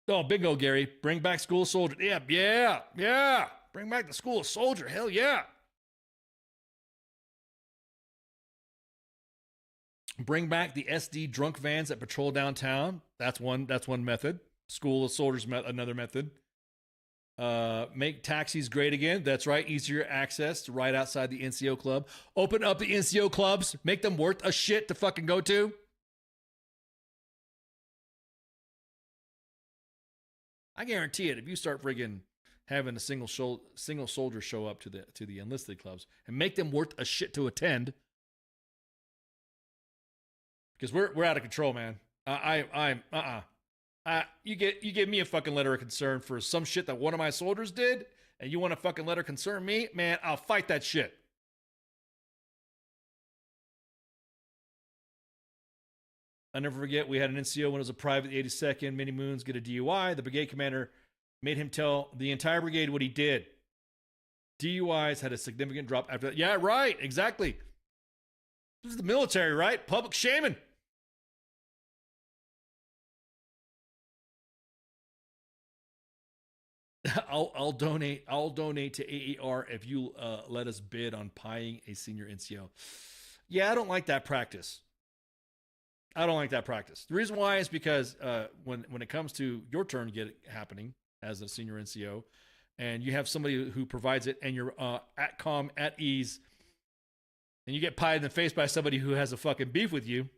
Oh, bingo, Gary. Bring back school soldier. Yeah. Bring back the school soldier. Hell yeah. Bring back the SD drunk vans that patrol downtown. That's one method. School of soldiers, another method. Make taxis great again. That's right. Easier access to right outside the NCO club. Open up the NCO clubs. Make them worth a shit to fucking go to. I guarantee it. If you start friggin' having a single soldier show up to the enlisted clubs and make them worth a shit to attend. Because we're out of control, man. You give me a fucking letter of concern for some shit that one of my soldiers did, and you want to fucking letter concern me, man? I'll fight that shit. I never forget, we had an NCO when it was a private, the 82nd, Mini Moons, get a DUI. The brigade commander made him tell the entire brigade what he did. DUIs had a significant drop after that. Yeah, right, exactly. This is the military, right? Public shaming. I'll donate to AER if you let us bid on pieing a senior NCO. Yeah, I don't like that practice. The reason why is because when it comes to your turn happening as a senior NCO, and you have somebody who provides it, and you're at calm, at ease, and you get pied in the face by somebody who has a fucking beef with you,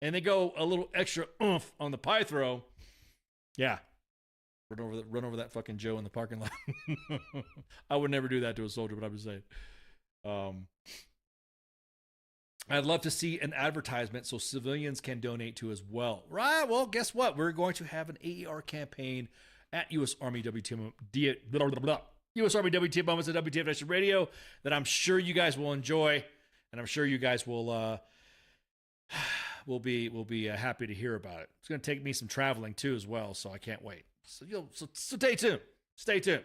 and they go a little extra oomph on the pie throw, yeah, run over that fucking Joe in the parking lot. I would never do that to a soldier, but I'm just saying. I'd love to see an advertisement so civilians can donate to as well. Right, well, guess what? We're going to have an AER campaign at U.S. Army WTF U.S. Army WTF Moments at WTF Nation Radio that I'm sure you guys will enjoy, and I'm sure you guys will be happy to hear about it. It's going to take me some traveling too as well, so I can't wait. So stay tuned. Stay tuned.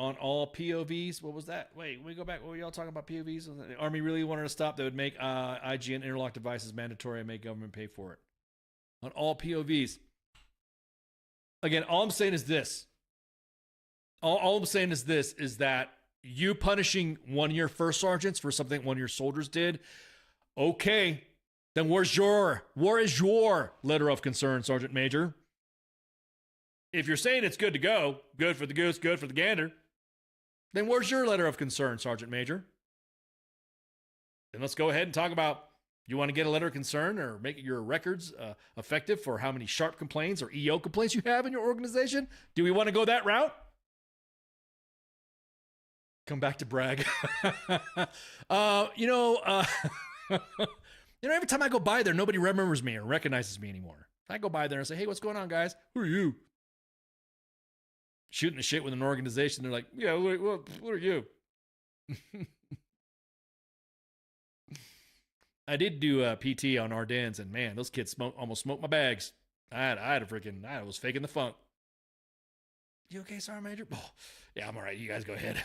On all POVs, what was that? Wait, we go back. What were y'all talking about POVs? The Army really wanted to stop. They would make IG and interlock devices mandatory and make government pay for it. On all POVs. Again, all I'm saying is this. All I'm saying is this, is that you punishing one of your first sergeants for something one of your soldiers did, okay, then where is your letter of concern, Sergeant Major? If you're saying it's good to go, good for the goose, good for the gander, then where's your letter of concern, Sergeant Major? Then let's go ahead and talk about, you want to get a letter of concern or make your records effective for how many sharp complaints or EO complaints you have in your organization? Do we want to go that route? Come back to brag. Every time I go by there, nobody remembers me or recognizes me anymore. I go by there and say, hey, what's going on, guys? Who are you? Shooting the shit with an organization. They're like, yeah, what are you? I did do PT on Ardennes, and man, those kids almost smoked my bags. I was faking the funk. You okay, Sergeant Major? Oh, yeah, I'm all right. You guys go ahead.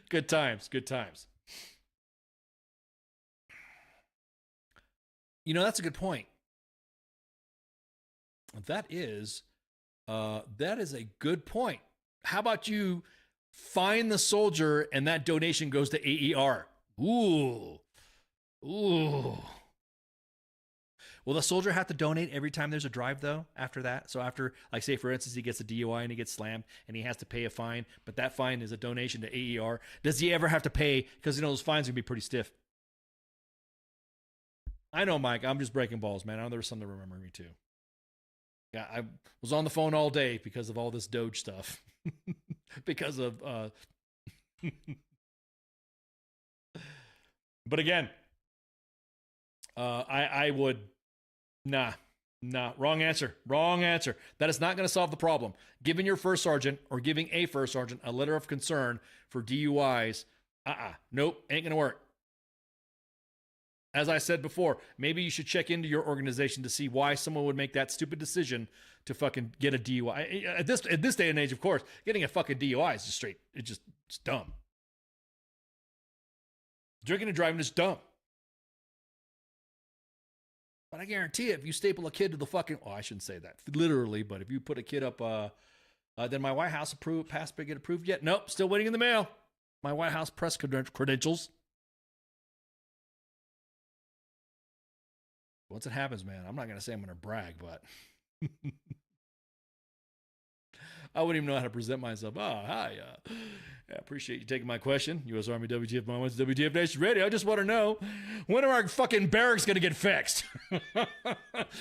Good times. That's a good point. That is a good point. How about you find the soldier and that donation goes to AER? Ooh. Will the soldier have to donate every time there's a drive, though, after that? So after, like, say, for instance, he gets a DUI and he gets slammed and he has to pay a fine, but that fine is a donation to AER. Does he ever have to pay? Because, those fines are going to be pretty stiff. I know, Mike. I'm just breaking balls, man. I know there's some that remember me, too. Yeah, I was on the phone all day because of all this Doge stuff. Because of... But again, I would... Nah, wrong answer. That is not going to solve the problem. Giving your first sergeant or giving a first sergeant a letter of concern for DUIs, nope, ain't going to work. As I said before, maybe you should check into your organization to see why someone would make that stupid decision to fucking get a DUI. At this day and age, of course, getting a fucking DUI is it's dumb. Drinking and driving is dumb. But I guarantee if you staple a kid to the fucking... Oh, I shouldn't say that literally, but if you put a kid up... then my White House passport get approved yet? Nope, still waiting in the mail. My White House press credentials. Once it happens, man, I'm not going to say I'm going to brag, but... I wouldn't even know how to present myself. Oh, hi. I appreciate you taking my question. U.S. Army WTF Moments, WTF Nation Radio. I just want to know, when are our fucking barracks going to get fixed?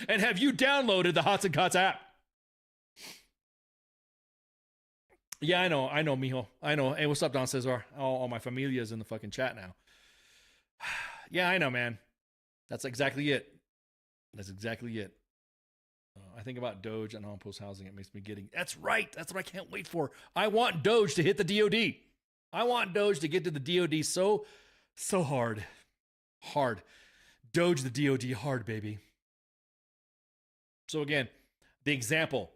And have you downloaded the Hots and Cots app? Yeah, I know, mijo. I know. Hey, what's up, Don Cesar? All my familia's in the fucking chat now. Yeah, I know, man. That's exactly it. That's exactly it. I think about Doge and on-post housing. It makes me giddy. That's right. That's what I can't wait for. I want Doge to hit the DOD. I want Doge to get to the DOD so hard. Hard. Doge the DOD hard, baby. So again, the example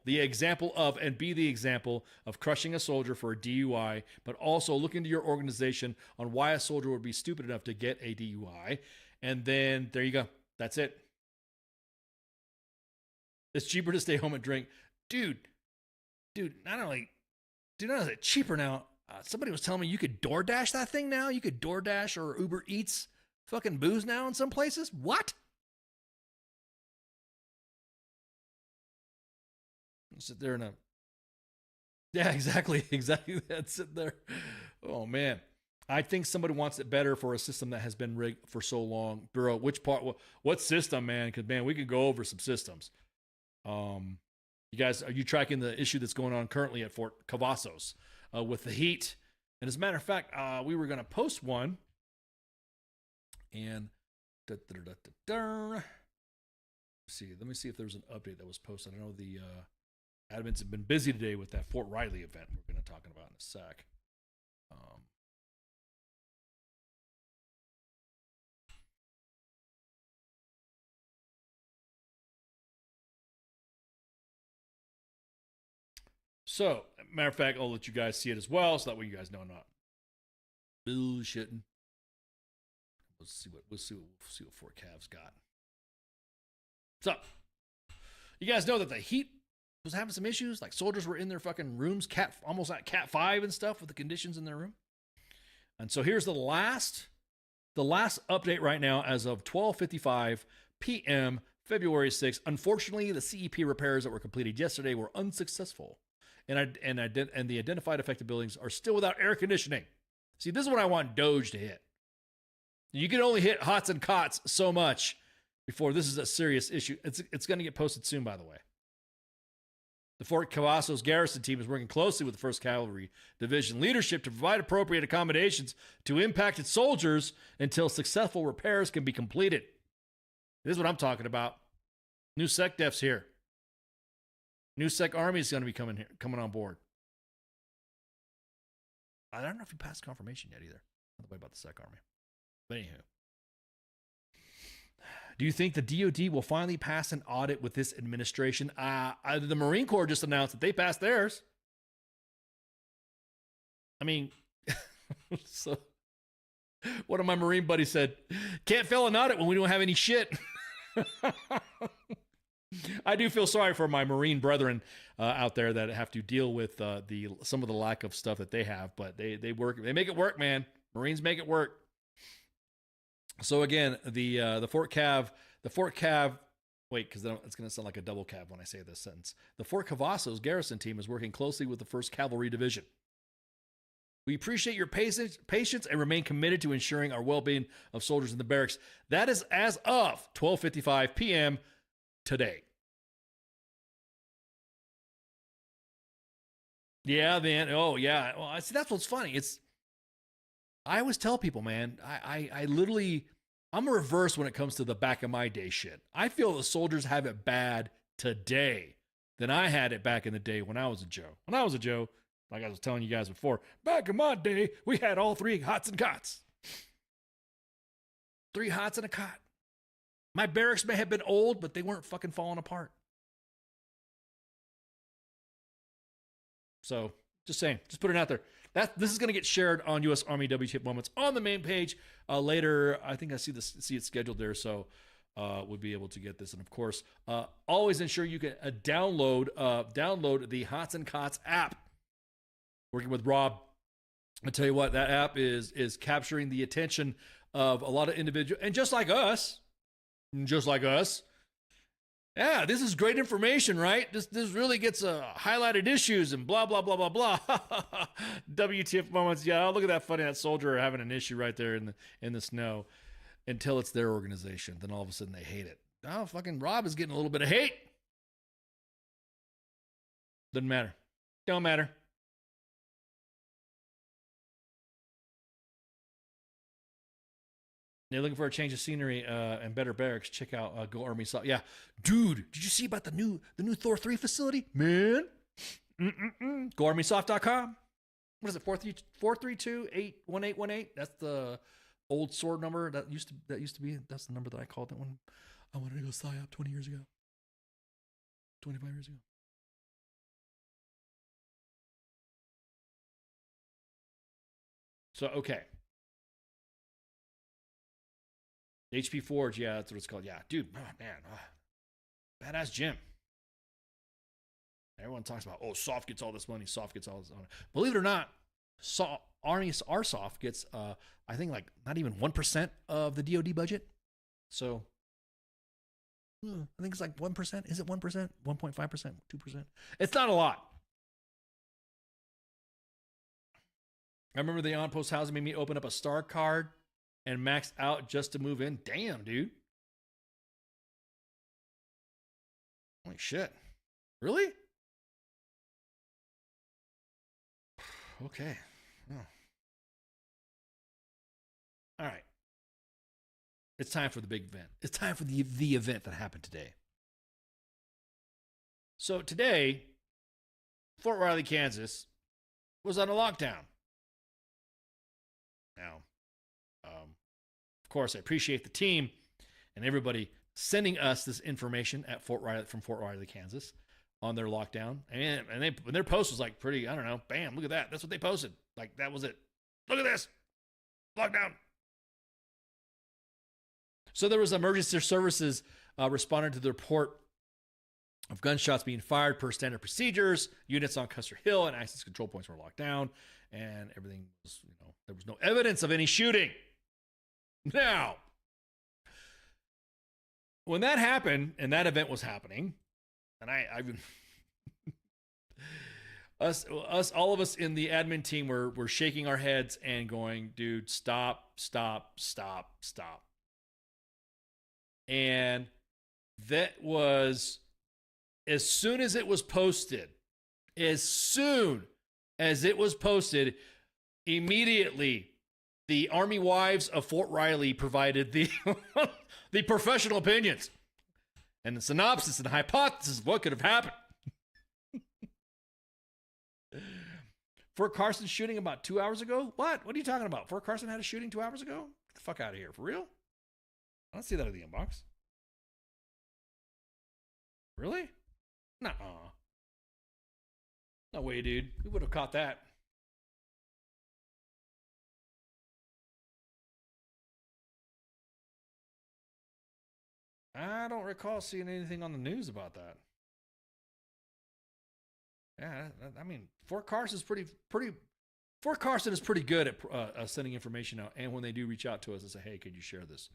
of, and be the example of crushing a soldier for a DUI, but also look into your organization on why a soldier would be stupid enough to get a DUI. And then there you go. That's it. It's cheaper to stay home and drink. Dude, not only is it cheaper now, somebody was telling me you could DoorDash that thing now. You could DoorDash or Uber Eats fucking booze now in some places. What? Sit there in a... Yeah, exactly. That's it there. Oh, man. I think somebody wants it better for a system that has been rigged for so long. Bro, which part? What system, man? Because, man, we could go over some systems. You guys, are you tracking the issue that's going on currently at Fort Cavazos with the heat? And as a matter of fact, we were going to post one. And let me see if there's an update that was posted. I know the admins have been busy today with that Fort Riley event we're going to talk about in a sec. So, matter of fact, I'll let you guys see it as well, so that way you guys know I'm not bullshitting. Let's see what Fort Cavs got. So, you guys know that the Heat was having some issues. Like, soldiers were in their fucking rooms, almost at Cat 5 and stuff with the conditions in their room. And so here's the last update right now as of 12:55 p.m. February 6th. Unfortunately, the CEP repairs that were completed yesterday were unsuccessful. And the identified affected buildings are still without air conditioning. See, this is what I want Doge to hit. You can only hit Hots and Cots so much before this is a serious issue. It's going to get posted soon, by the way. The Fort Cavazos garrison team is working closely with the 1st Cavalry Division leadership to provide appropriate accommodations to impacted soldiers until successful repairs can be completed. This is what I'm talking about. New SecDef's here. New Sec Army is going to be coming on board. I don't know if you passed confirmation yet either. By the way, about the Sec Army. But anywho. Do you think the DOD will finally pass an audit with this administration? The Marine Corps just announced that they passed theirs. I mean, so one of my Marine buddies said, can't fail an audit when we don't have any shit. I do feel sorry for my Marine brethren out there that have to deal with some of the lack of stuff that they have, but they work. They make it work, man. Marines make it work. So again, the Fort Cav. Wait, because it's going to sound like a double cav when I say this sentence. The Fort Cavazos garrison team is working closely with the 1st Cavalry Division. We appreciate your patience and remain committed to ensuring our well-being of soldiers in the barracks. That is as of 12:55 p.m. today. Yeah, man. Oh, yeah. Well, I see. That's what's funny. I always tell people, man, I literally, I'm a reverse when it comes to the back of my day shit. I feel the soldiers have it bad today than I had it back in the day when I was a Joe. When I was a Joe, like I was telling you guys before, back in my day, we had all 3 hots and cots. 3 hots and a cot. My barracks may have been old, but they weren't fucking falling apart. So, just saying. Just put it out there. This is going to get shared on U.S. Army WTF Moments on the main page later. I think I see it scheduled there, so we'll be able to get this. And, of course, always ensure you can download the Hots and Cots app. Working with Rob, I'll tell you what, that app is capturing the attention of a lot of individuals. And just like us, Yeah, this is great information, right? This really gets highlighted issues and blah, blah, blah, blah, blah. WTF moments. Yeah, oh, look at that funny, that soldier having an issue right there in the snow until it's their organization. Then all of a sudden they hate it. Oh, fucking Rob is getting a little bit of hate. Doesn't matter. Don't matter. They're looking for a change of scenery and better barracks. Check out Go Army Soft. Yeah, dude, did you see about the new Thor 3 facility? Man, GoArmySoft.com. What is it? 432-81818. That's the old sword number that used to be. That's the number that I called it when I wanted to go PSYOP 20 years ago, 25 years ago. So okay. HP Forge, yeah, that's what it's called. Yeah, dude, oh, man, badass gym. Everyone talks about, oh, Soft gets all this money. Soft gets all this money. Believe it or not, our Soft gets, I think, like not even 1% of the DoD budget. So, I think it's like 1%. Is it 1%? 1.5%? 2%? It's not a lot. I remember the on-post housing made me open up a star card and max out just to move in. Damn, dude. Holy shit. Really? Okay. Oh. All right. It's time for the big event. It's time for the event that happened today. So today, Fort Riley, Kansas was on a lockdown. Now, of course, I appreciate the team and everybody sending us this information at from Fort Riley, Kansas, on their lockdown. And their post was like pretty, I don't know, bam, look at that. That's what they posted. Like, that was it. Look at this. Lockdown. So there was emergency services responding to the report of gunshots being fired per standard procedures. Units on Custer Hill and access control points were locked down, and everything was, there was no evidence of any shooting. Now, when that happened and that event was happening, and I've been all of us in the admin team were shaking our heads and going, dude, stop. And that was, as soon as it was posted, immediately the Army Wives of Fort Riley provided the the professional opinions and the synopsis and the hypothesis of what could have happened. Fort Carson shooting about 2 hours ago? What are you talking about? Fort Carson had a shooting 2 hours ago? Get the fuck out of here. For real? I don't see that in the inbox. Really? Nuh-uh. No way, dude. We would have caught that. I don't recall seeing anything on the news about that. Yeah, I mean, Fort Carson is pretty. Fort Carson is pretty good at sending information out, and when they do reach out to us and say, "Hey, could you share this?"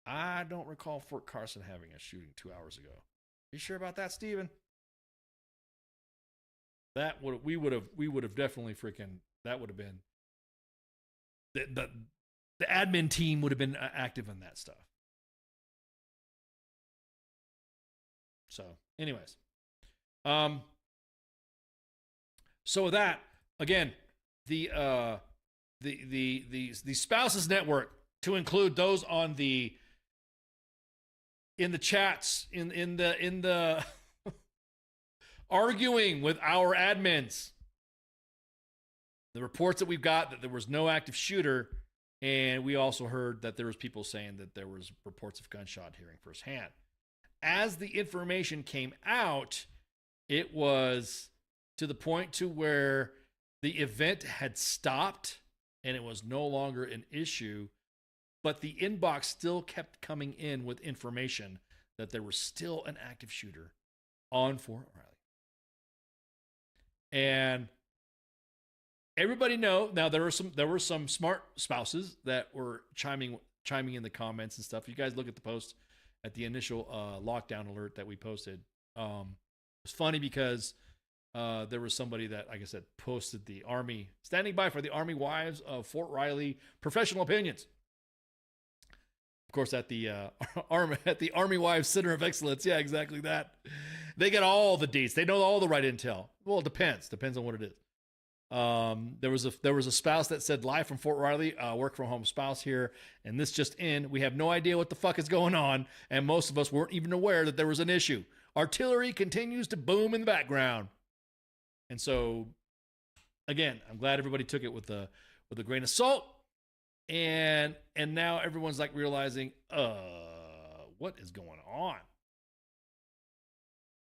I don't recall Fort Carson having a shooting 2 hours ago. You sure about that, Steven? We would have definitely freaking. That would have been the admin team would have been active in that stuff. So, anyways, so with that, again, the spouses network, to include those on in the chats, in the arguing with our admins, the reports that we've got that there was no active shooter, and we also heard that there was people saying that there was reports of gunshot hearing firsthand. As the information came out, it was to the point to where the event had stopped and it was no longer an issue, but the inbox still kept coming in with information that there was still an active shooter on Fort Riley. And everybody know now there were some smart spouses that were chiming in the comments and stuff. You guys look at the post at the initial lockdown alert that we posted. It's funny because there was somebody that, like I said, posted the Army, standing by for the Army wives of Fort Riley, professional opinions. Of course, at the Army Wives Center of Excellence. Yeah, exactly that. They get all the deets. They know all the right intel. Well, it depends. Depends on what it is. There was a spouse that said, live from Fort Riley, work from home spouse here, and this just in. We have no idea what the fuck is going on, and most of us weren't even aware that there was an issue. Artillery continues to boom in the background. And so, again, I'm glad everybody took it with a grain of salt. And now everyone's like realizing, what is going on?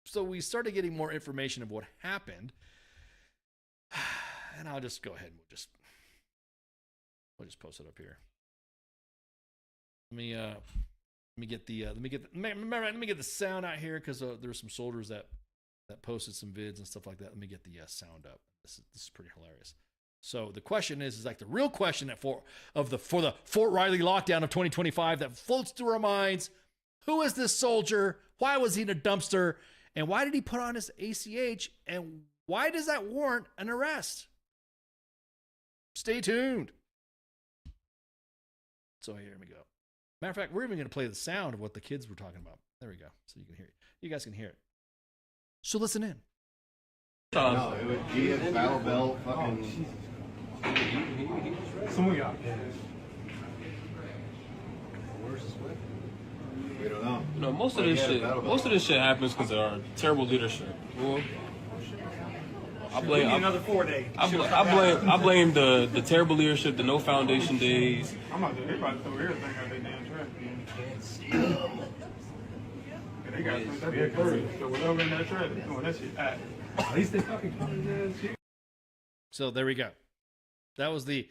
So we started getting more information of what happened. And I'll just go ahead and we'll just post it up here. Let me get the sound out here, because there's some soldiers that posted some vids and stuff like that. Let me get the sound up. This is pretty hilarious. So the question is like the real question for the Fort Riley lockdown of 2025 that floats through our minds. Who is this soldier? Why was he in a dumpster? And why did he put on his ACH? And why does that warrant an arrest? Stay tuned. So here we go. Matter of fact, we're even going to play the sound of what the kids were talking about. There we go. So you can hear it. You guys can hear it. So listen in. No, it was GS Battle Belt fucking. Some of y'all. Where's the split? We don't know. You know, most of this shit happens because of our terrible leadership. Well, I blame another 4 days. I blame the terrible leadership, the no foundation days. I'm about to throw everything out their damn trash. They got some that courage. So whatever in that trash, they're doing that shit. At least they fucking shit. So there we go. That was the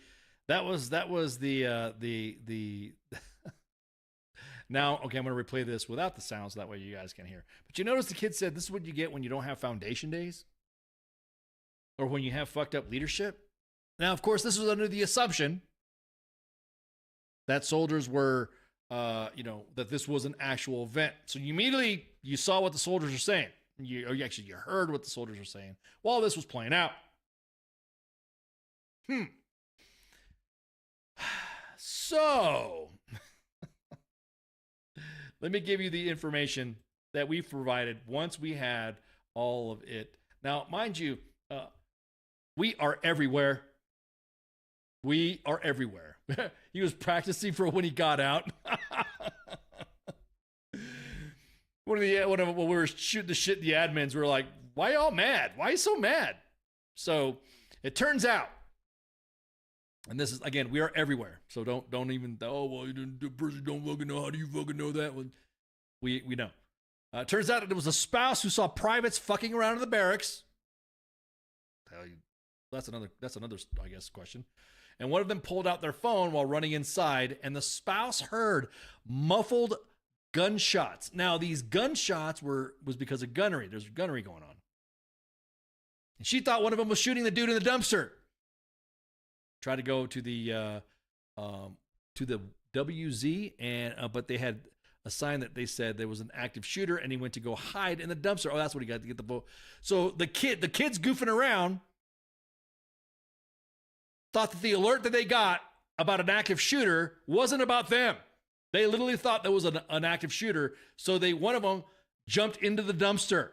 Now, okay, I'm going to replay this without the sound so that way you guys can hear. But you notice the kid said this is what you get when you don't have foundation days? Or when you have fucked up leadership? Now, of course, this was under the assumption that soldiers were, that this was an actual event. So you saw what the soldiers are saying. You heard what the soldiers were saying while this was playing out. So, let me give you the information that we provided once we had all of it. Now, mind you, we are everywhere. We are everywhere. He was practicing for when he got out. When we were shooting the shit, the admins were like, why y'all mad? Why are you so mad? So it turns out, and this is, again, we are everywhere. So don't even, the person don't fucking know. How do you fucking know that one? We know. It turns out it was a spouse who saw privates fucking around in the barracks. That's another, I guess, question. And one of them pulled out their phone while running inside, and the spouse heard muffled gunshots. Now, these gunshots was because of gunnery. There's gunnery going on. And she thought one of them was shooting the dude in the dumpster. Tried to go to the WZ, and but they had a sign that they said there was an active shooter, and he went to go hide in the dumpster. Oh, that's what he got to get the vote. So the kids goofing around thought that the alert that they got about an active shooter wasn't about them. They literally thought there was an active shooter, so one of them jumped into the dumpster.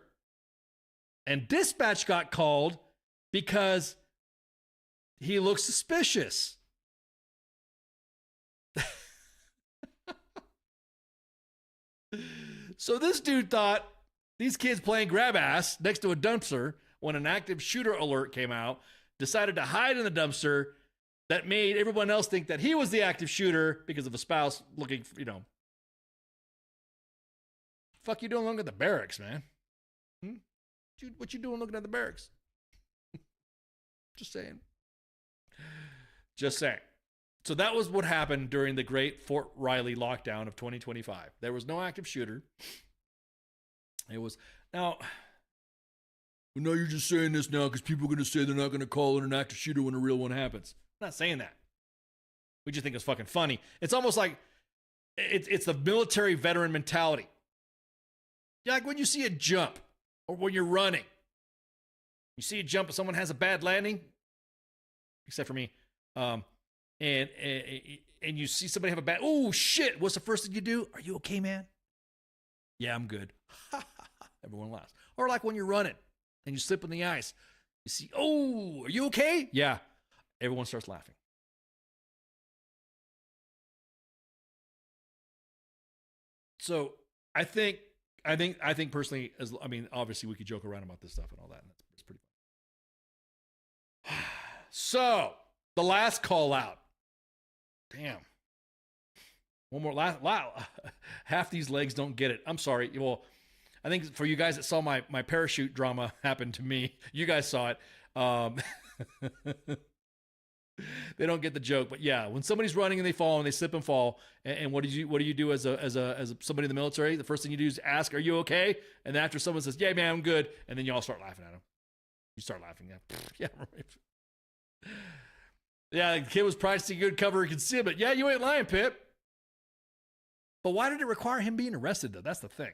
And dispatch got called because he looked suspicious. So this dude thought these kids playing grab ass next to a dumpster when an active shooter alert came out, decided to hide in the dumpster. That made everyone else think that he was the active shooter because of a spouse looking, Fuck you doing looking at the barracks, man? What you doing looking at the barracks? Just saying. So that was what happened during the great Fort Riley lockdown of 2025. There was no active shooter. It was, now you're just saying this now because people are going to say they're not going to call it an active shooter when a real one happens. I'm not saying that. We just think it's fucking funny. It's almost like it's the military veteran mentality. Like when you see a jump or when you're running, you see a jump and someone has a bad landing, except for me, and you see somebody have a bad, oh shit, what's the first thing you do? Are you okay, man? Yeah, I'm good. Everyone laughs. Or like when you're running and you slip on the ice, you see, oh, are you okay? Yeah. Everyone starts laughing. So I think personally, obviously we could joke around about this stuff and all that, and it's pretty fun. So the last call out. Damn. One more wow. Half these legs don't get it. I'm sorry. Well, I think for you guys that saw my parachute drama happen to me, you guys saw it. They don't get the joke, but yeah, when somebody's running and they fall and they slip and fall, and what do you do as somebody in the military? The first thing you do is ask, "Are you okay?" And then after someone says, "Yeah, man, I'm good," and then you all start laughing at them. You start laughing, yeah, yeah, right. Yeah, the kid was practicing good cover and concealment. Yeah, you ain't lying, Pip. But why did it require him being arrested, though? That's the thing.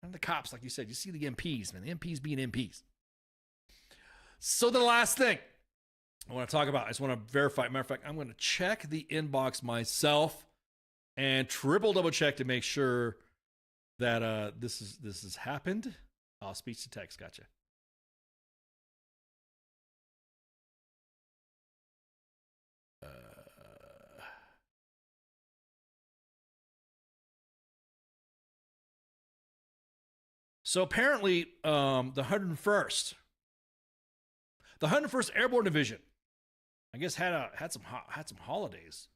And the cops, like you said, you see the MPs, man. The MPs being MPs. So the last thing I want to talk about, I just want to verify. Matter of fact, I'm going to check the inbox myself and triple double check to make sure that this has happened. Oh, speech to text, gotcha. So apparently, the 101st Airborne Division, I guess had some holidays,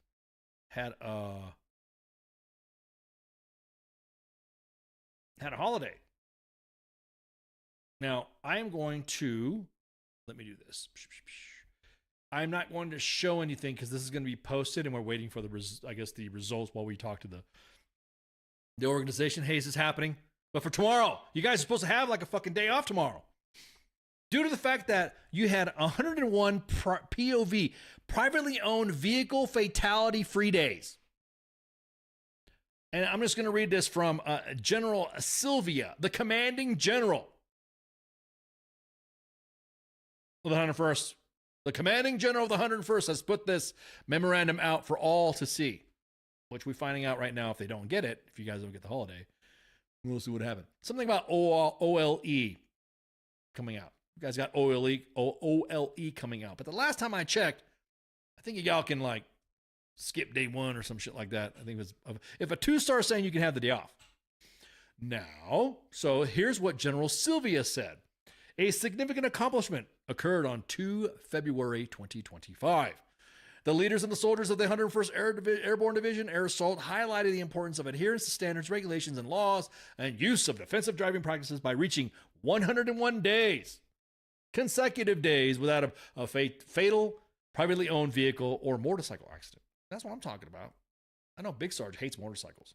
had a holiday. Now I am going to let me do this. I'm not going to show anything because this is going to be posted, and we're waiting for the results while we talk to the organization. Hey, this is happening. But for tomorrow, you guys are supposed to have like a fucking day off tomorrow. Due to the fact that you had 101 POV, privately owned vehicle fatality free days. And I'm just going to read this from General Sylvia, the commanding general of the 101st. The commanding general of the 101st has put this memorandum out for all to see, which we're finding out right now if they don't get it, if you guys don't get the holiday. We'll see what happened. Something about OLE coming out. You guys got OLE coming out. But the last time I checked, I think y'all can like skip day one or some shit like that. I think it was if a 2-star saying you can have the day off. Now, so here's what General Sylvia said. A significant accomplishment occurred on 2 February 2025. The leaders and the soldiers of the 101st Airborne Division Air Assault highlighted the importance of adherence to standards, regulations, and laws, and use of defensive driving practices by reaching 101 days, consecutive days, without a fatal, privately owned vehicle or motorcycle accident. That's what I'm talking about. I know Big Sarge hates motorcycles.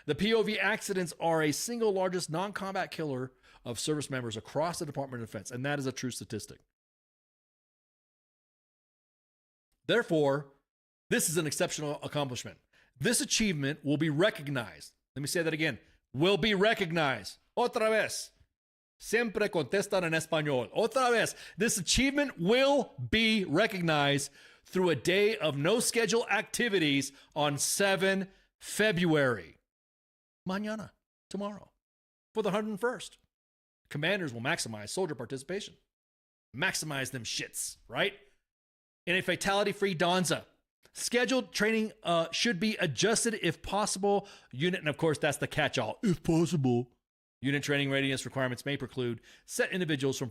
The POV accidents are a single largest non-combat killer of service members across the Department of Defense, and that is a true statistic. Therefore, this is an exceptional accomplishment. This achievement will be recognized. Let me say that again. Will be recognized. Otra vez. Siempre contestan en español. Otra vez. This achievement will be recognized through a day of no scheduled activities on 7 February. Mañana. Tomorrow. For the 101st. Commanders will maximize soldier participation. Maximize them shits, right? In a fatality-free Donza. Scheduled training should be adjusted if possible. Unit, and of course, that's the catch-all. If possible. Unit training readiness requirements may preclude set individuals from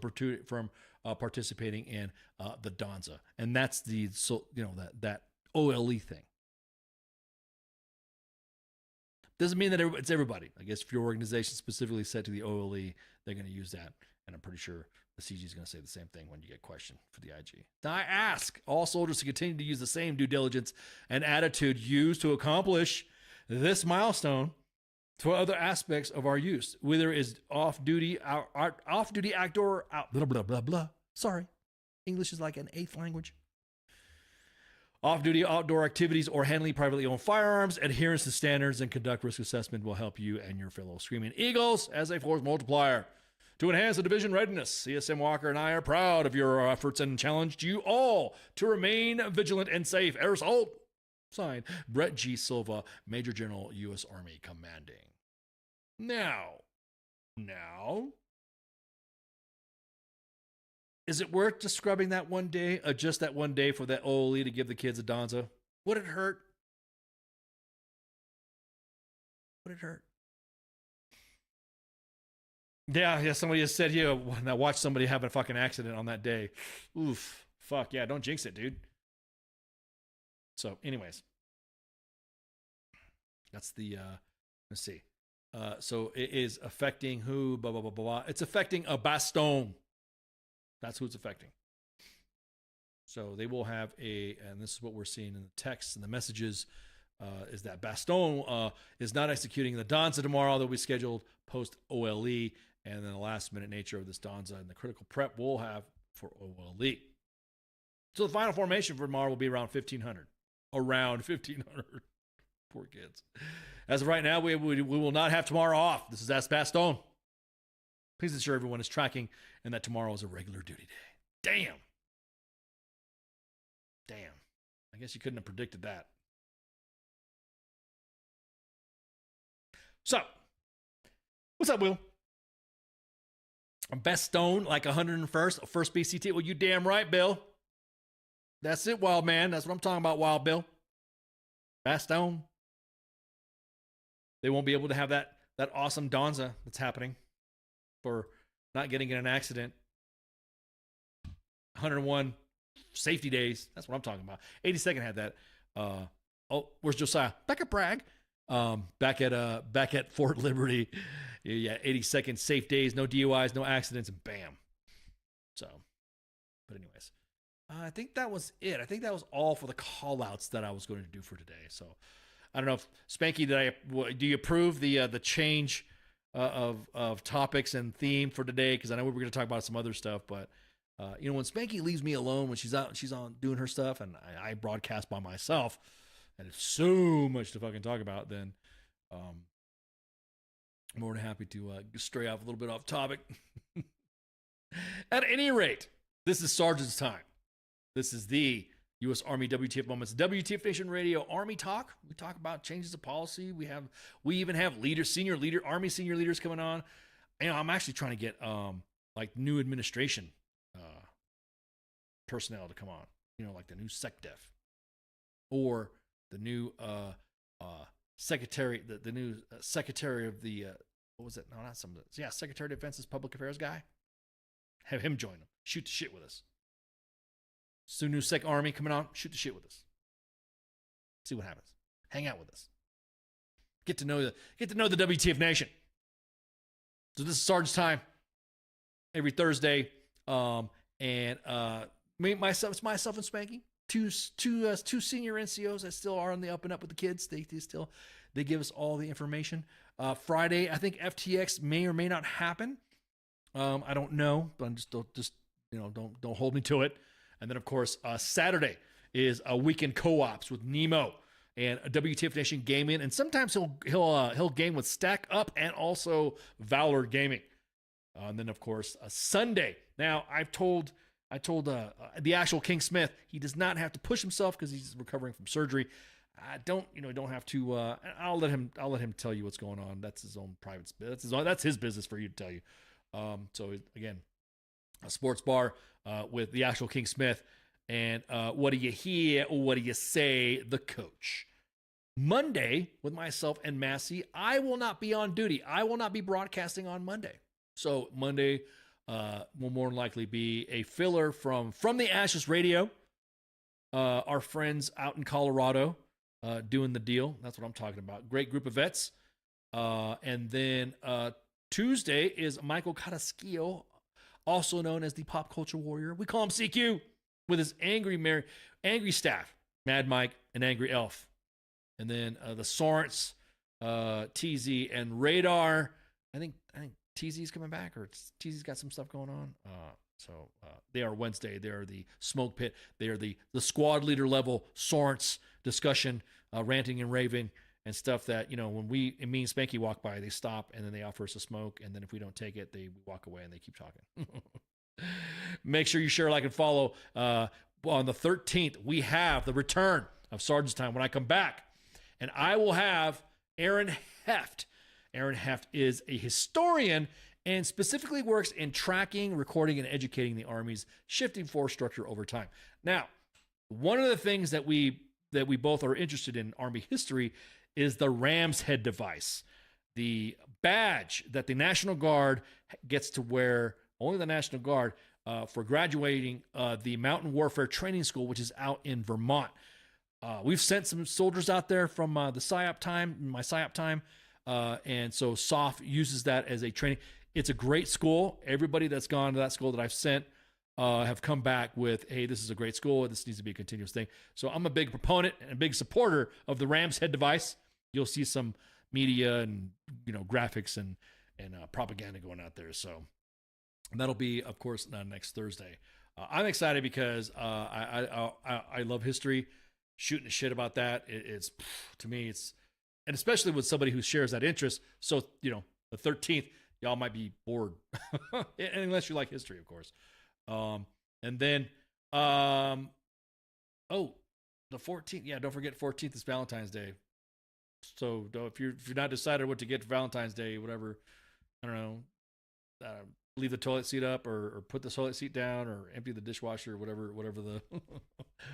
participating in the Donza. And that's that OLE thing. Doesn't mean that it's everybody. I guess if your organization specifically set to the OLE, they're going to use that. And I'm pretty sure the CG is going to say the same thing when you get questioned for the IG. Now, I ask all soldiers to continue to use the same due diligence and attitude used to accomplish this milestone to other aspects of our use, whether it's off-duty outdoor, blah, blah, blah, blah. Sorry. English is like an 8th language. off-duty outdoor activities, or handling privately owned firearms. Adherence to standards and conduct risk assessment will help you and your fellow Screaming Eagles as a force multiplier. To enhance the division readiness, CSM Walker and I are proud of your efforts and challenged you all to remain vigilant and safe. Air Assault. Signed, Brett G. Silva, Major General, U.S. Army Commanding. Now, is it worth just scrubbing that one day, just that one day for that OLE to give the kids a Donza? Would it hurt? Would it hurt? Yeah, somebody has said here, when I watched somebody have a fucking accident on that day. Oof, fuck, yeah, don't jinx it, dude. So, anyways. That's the, let's see. So it is affecting who, blah, blah, blah, blah, blah. It's affecting a Bastogne. That's who it's affecting. So they will have and this is what we're seeing in the texts and the messages, is that Bastogne is not executing the Donza tomorrow. They'll be scheduled post-OLE, and then the last-minute nature of this Donza and the critical prep we'll have for OLE. So the final formation for tomorrow will be around 1,500. Around 1,500. Poor kids. As of right now, we will not have tomorrow off. This is Ask Bastogne. Please ensure everyone is tracking and that tomorrow is a regular duty day. Damn. I guess you couldn't have predicted that. So, what's up, Will? Bastogne, like 101st, first BCT. Well, you damn right, Bill. That's it, Wild Man. That's what I'm talking about, Wild Bill. Bastogne. They won't be able to have that awesome Donza that's happening for not getting in an accident. 101 safety days. That's what I'm talking about. 82nd had that. Where's Josiah? Back at Bragg. Back at Fort Liberty. Yeah, 82nd safe days, no DUIs, no accidents, and bam. So, but anyways, I think that was it. I think that was all for the call-outs that I was going to do for today. So, I don't know if Spanky, do you approve the change of topics and theme for today? Because I know we were going to talk about some other stuff, but when Spanky leaves me alone when she's on doing her stuff, and I broadcast by myself, and it's so much to fucking talk about, then I'm more than happy to stray off a little bit off topic. At any rate, this is Sergeant's Time. This is the U.S. Army WTF Moments, WTF Nation Radio Army Talk. We talk about changes of policy. We even have Army senior leaders coming on. I'm actually trying to get like new administration personnel to come on. Like the new SecDef or the new secretary, the new secretary of the what was it? No, not some of the Secretary of Defense's public affairs guy. Have him join them. Shoot the shit with us. So new Sec Army coming on. Shoot the shit with us. See what happens. Hang out with us. Get to know the WTF Nation. So this is Sergeant's Time. Every Thursday, myself and Spanky. Two senior NCOs that still are on the up and up with the kids. They give us all the information. Friday, I think FTX may or may not happen. I don't know, but don't hold me to it. And then of course, Saturday is a weekend co-ops with Nemo and a WTF Nation Gaming, and sometimes he'll game with Stack Up and also Valor Gaming. And then of course, Sunday. Now I told the actual King Smith he does not have to push himself because he's recovering from surgery. I don't have to. I'll let him tell you what's going on. That's his own private. That's his business for you to tell you. So again, a sports bar with the actual King Smith, and what do you hear? What do you say? The coach. Monday with myself and Massey, I will not be on duty. I will not be broadcasting on Monday. So Monday will more than likely be a filler from the Ashes Radio. Our friends out in Colorado doing the deal. That's what I'm talking about. Great group of vets. And then Tuesday is Michael Carrasquillo, also known as the Pop Culture Warrior. We call him CQ, with his angry staff, Mad Mike and Angry Elf. And then the Sorents, TZ, and Radar. I think TZ's coming back, or TZ's got some stuff going on. So they are Wednesday. They are the smoke pit. They are the squad leader level Sorents discussion, ranting and raving and stuff that, when me and Spanky walk by, they stop and then they offer us a smoke. And then if we don't take it, they walk away and they keep talking. Make sure you share, like, and follow. On the 13th, we have the return of Sergeant's Time when I come back. And I will have Aaron Heft. Aaron Heft is a historian and specifically works in tracking, recording, and educating the Army's shifting force structure over time. Now, one of the things that we both are interested in Army history is the Ram's Head device, the badge that the National Guard gets to wear, only the National Guard, for graduating the Mountain Warfare Training School, which is out in Vermont. We've sent some soldiers out there from my PSYOP time, and so SOF uses that as a training. It's a great school. Everybody that's gone to that school that I've sent have come back with, hey, this is a great school. This needs to be a continuous thing. So I'm a big proponent and a big supporter of the Ram's Head device. You'll see some media and graphics and propaganda going out there. So that'll be, of course, next Thursday. I'm excited because I love history. Shooting the shit about that, it's to me, and especially with somebody who shares that interest. So the 13th, y'all might be bored, unless you like history, of course. And then the 14th, yeah, don't forget 14th is Valentine's Day. So if you're not decided what to get for Valentine's Day, whatever, I don't know, leave the toilet seat up or put the toilet seat down or empty the dishwasher, whatever the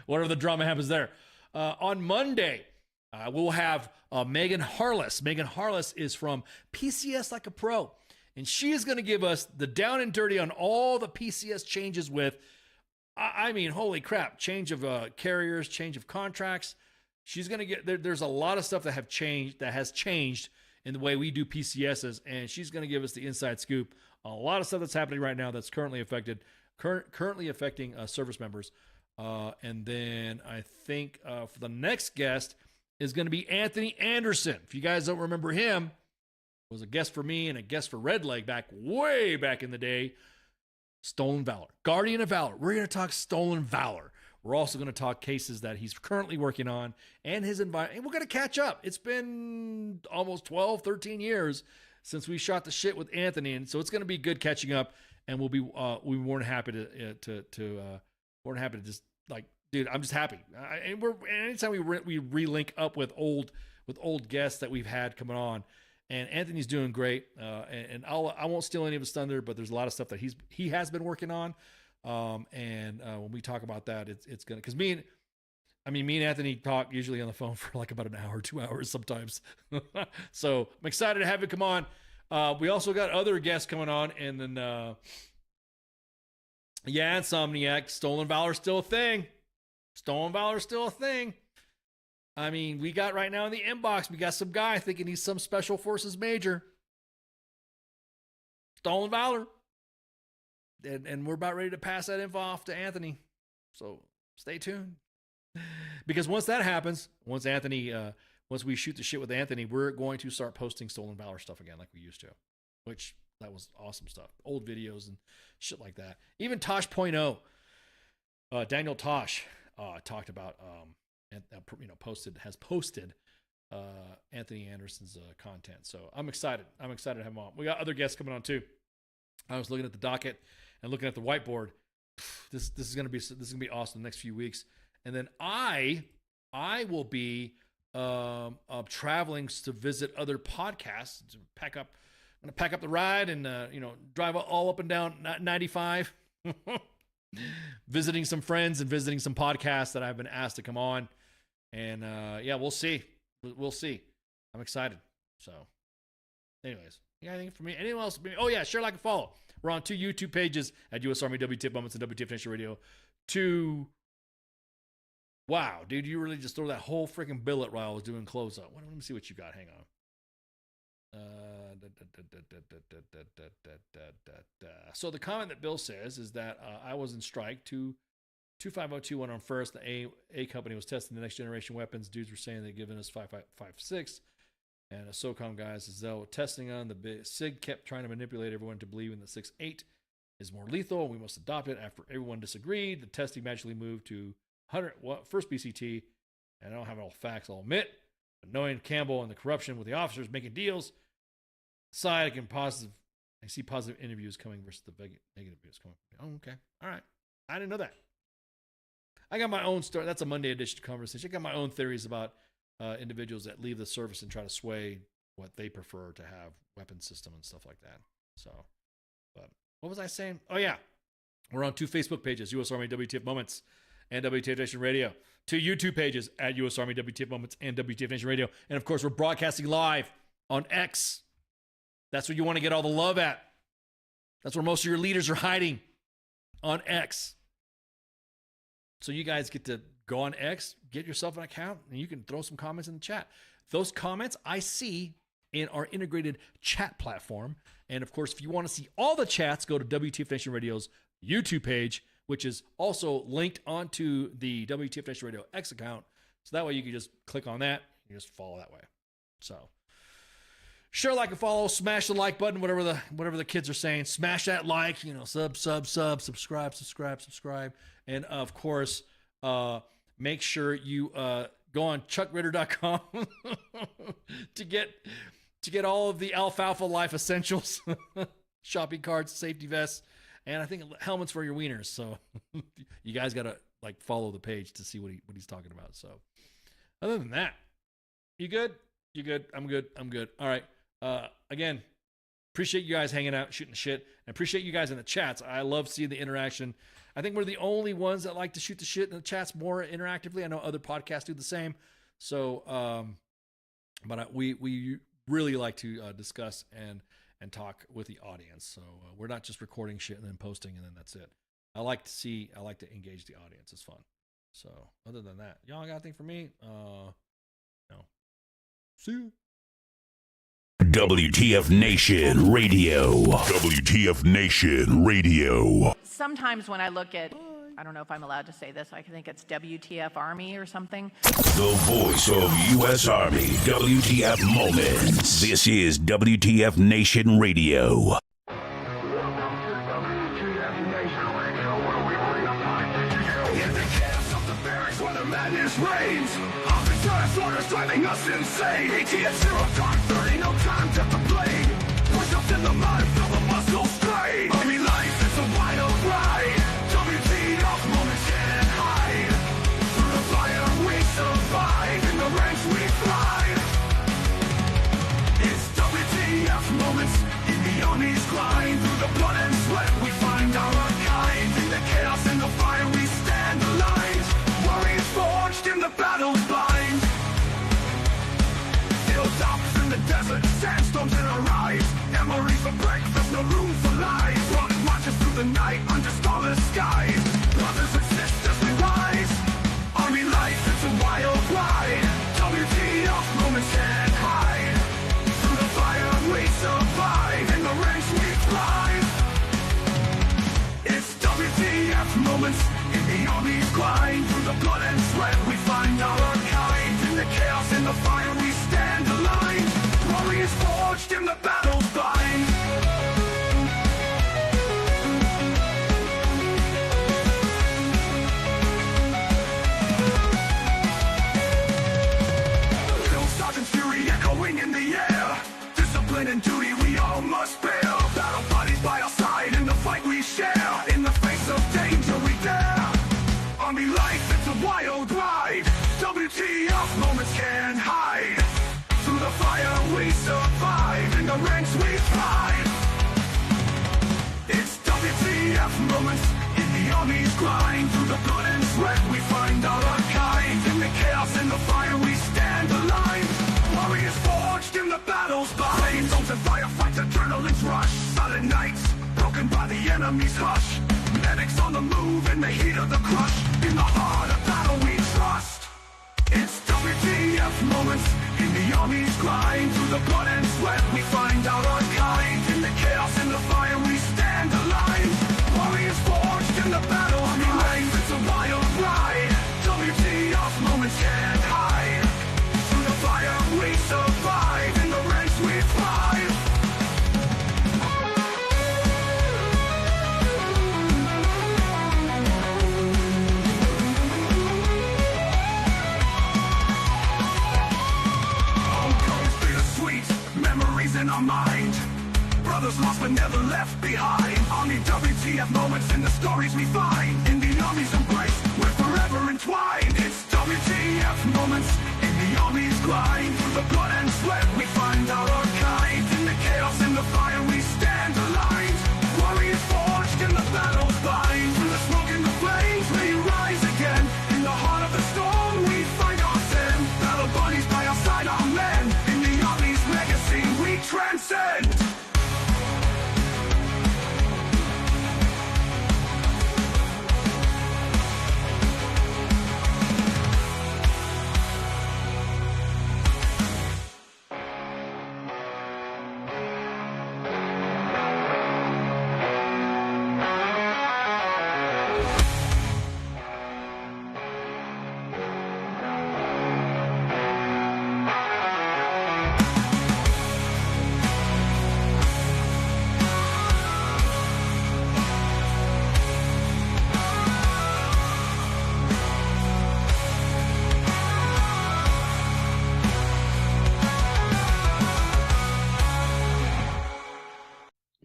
whatever the drama happens there. On Monday, we'll have Megan Harless. Megan Harless is from PCS Like a Pro, and she is going to give us the down and dirty on all the PCS changes with, I mean, holy crap, change of carriers, change of contracts. She's going to get, there's a lot of stuff that has changed in the way we do PCSs, and she's going to give us the inside scoop on a lot of stuff that's happening right now that's currently affecting service members. And then I think for the next guest is going to be Anthony Anderson. If you guys don't remember him, was a guest for me and a guest for Redleg way back in the day. Stolen Valor, Guardian of Valor. We're going to talk Stolen Valor. We're also going to talk cases that he's currently working on and his environment. And we're going to catch up. It's been almost 12, 13 years since we shot the shit with Anthony. And so it's going to be good catching up. And we'll be more than happy to just, like, dude, I'm just happy. Anytime we relink up with old guests that we've had coming on, and Anthony's doing great. And I won't steal any of his thunder, but there's a lot of stuff that he has been working on. And when we talk about that, it's gonna, because me and Anthony talk usually on the phone for like about an hour, 2 hours sometimes. So I'm excited to have him come on. We also got other guests coming on, and then Insomniac, Stolen Valor still a thing. I mean, we got right now in the inbox, we got some guy thinking he's some Special Forces major. Stolen Valor. And we're about ready to pass that info off to Anthony. So stay tuned. Because once that happens, once we shoot the shit with Anthony, we're going to start posting Stolen Valor stuff again like we used to. Which, that was awesome stuff. Old videos and shit like that. Even Tosh.0, Daniel Tosh talked about and has posted Anthony Anderson's content. So I'm excited. To have him on. We got other guests coming on too. I was looking at the docket and looking at the whiteboard. This is gonna be awesome the next few weeks. And then I will be traveling to visit other podcasts. To I'm gonna pack up the ride and drive all up and down 95. Visiting some friends and visiting some podcasts that I've been asked to come on. And we'll see. We'll see. I'm excited. So anyways, you got anything for me? Anyone else? Oh yeah, share, like, and follow. We're on 2 YouTube pages at US Army WTF Moments and WTF Nation Radio. Wow, dude, you really just throw that whole freaking billet while I was doing close up. Let me see what you got. Hang on. So the comment that Bill says is that I was in strike. 25021 on first. The A company was testing the next generation weapons. Dudes were saying they'd given us 5.56. And a SOCOM guy says, though testing on the SIG kept trying to manipulate everyone to believe in the 6.8 is more lethal, and we must adopt it. After everyone disagreed, the testing magically moved to first BCT. And I don't have all facts, I'll admit. But knowing Campbell and the corruption with the officers making deals, I see positive interviews coming versus the negative interviews coming. Oh, okay. All right. I didn't know that. I got my own story. That's a Monday edition conversation. I got my own theories about individuals that leave the service and try to sway what they prefer to have, weapon system and stuff like that. So, but what was I saying? Oh, yeah. We're on 2 Facebook pages, U.S. Army WTF Moments and WTF Nation Radio. 2 YouTube pages at U.S. Army WTF Moments and WTF Nation Radio. And, of course, we're broadcasting live on X. That's where you want to get all the love at. That's where most of your leaders are hiding, on X. So you guys get to go on X, get yourself an account, and you can throw some comments in the chat. Those comments I see in our integrated chat platform. And, of course, if you want to see all the chats, go to WTF Nation Radio's YouTube page, which is also linked onto the WTF Nation Radio X account. So that way you can just click on that and just follow that way. So share, like, and follow, smash the like button, whatever the kids are saying. Smash that like, subscribe. And of course, make sure you go on chuckritter.com to get all of the alfalfa life essentials, shopping carts, safety vests, and I think helmets for your wieners. So you guys got to follow the page to see what he's talking about. So other than that, you good? You good? I'm good. All right. Again, appreciate you guys hanging out, shooting the shit, and appreciate you guys in the chats. I love seeing the interaction. I think we're the only ones that like to shoot the shit in the chats more interactively. I know other podcasts do the same. So, but we really like to discuss and talk with the audience. So we're not just recording shit and then posting and then that's it. I like to engage the audience. It's fun. So other than that, y'all got anything for me? No. See you. WTF Nation Radio. WTF Nation Radio. Sometimes when I look at, I don't know if I'm allowed to say this, I think it's WTF Army or something. The voice of U.S. Army, WTF Moments. This is WTF Nation Radio. Orders driving us insane. ATF 0 time 30, no time to complain. Push ups in the mud, feel the muscles strain. Army life, it's a wild ride. WTF moments can't hide. Through the fire we survive, in the ranks we thrive. It's WTF moments in the Army's grind. Through the blood and sweat we find our kind. In the chaos and the fire we stand aligned. Warriors forged in the battle's bind. Hilltops in the desert, sandstorms in our eyes. Memories for breakfast, no room for lies. Rocket marches through the night under starless skies. Brothers and sisters, we rise. Army life, it's a wild ride. WTF moments can't hide. Through the fire we survive, in the ranks we thrive. It's WTF moments in the Army's grind. Through the blood and sweat we find our kind. In the chaos, in the fire we stand aligned. Warriors forged in the battle's bind. Drill sergeant's fury echoing in the air. Discipline and duty we all must bear. Battle buddies by our side in the fight we share. In the face of danger we dare. Army life, it's a wild ride. WTF moments can't hide. Through the fire we survive, in the ranks we thrive. It's WTF moments in the Army's grind. Through the blood and sweat we find our kind. In the chaos and the fire we stand aligned. Warriors forged in the battle's bind. Flames and firefights, adrenaline's rush. Silent nights, broken by the enemy's hush. Medics on the move in the heat of the crush. In the heart of battle we trust. It's WTF moments in the Army's grind. Through the blood and sweat we find out our kind. In the chaos and the fire we stand aligned. Warriors forged in the battle. Army life, it's a wild ride. WTF moments can't hide. Through the fire we survive. but never left behind. Army WTF moments and the stories we find. In the Army's embrace, we're forever entwined. It's WTF moments in the Army's grind. Through the blood and sweat we find our kind. In the chaos and the fire we stand aligned. Warriors forged in the battle's bind. Through the smoke and the flames we rise again. In the heart of the storm we find our sin. Battle buddies by our side, our men. In the Army's legacy we transcend.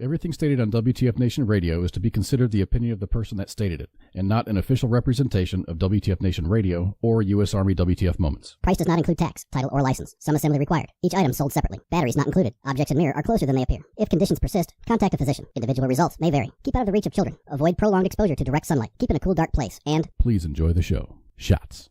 Everything stated on WTF Nation Radio is to be considered the opinion of the person that stated it, and not an official representation of WTF Nation Radio or U.S. Army WTF Moments. Price does not include tax, title, or license. Some assembly required. Each item sold separately. Batteries not included. Objects in mirror are closer than they appear. If conditions persist, contact a physician. Individual results may vary. Keep out of the reach of children. Avoid prolonged exposure to direct sunlight. Keep in a cool, dark place. And please enjoy the show. Shots.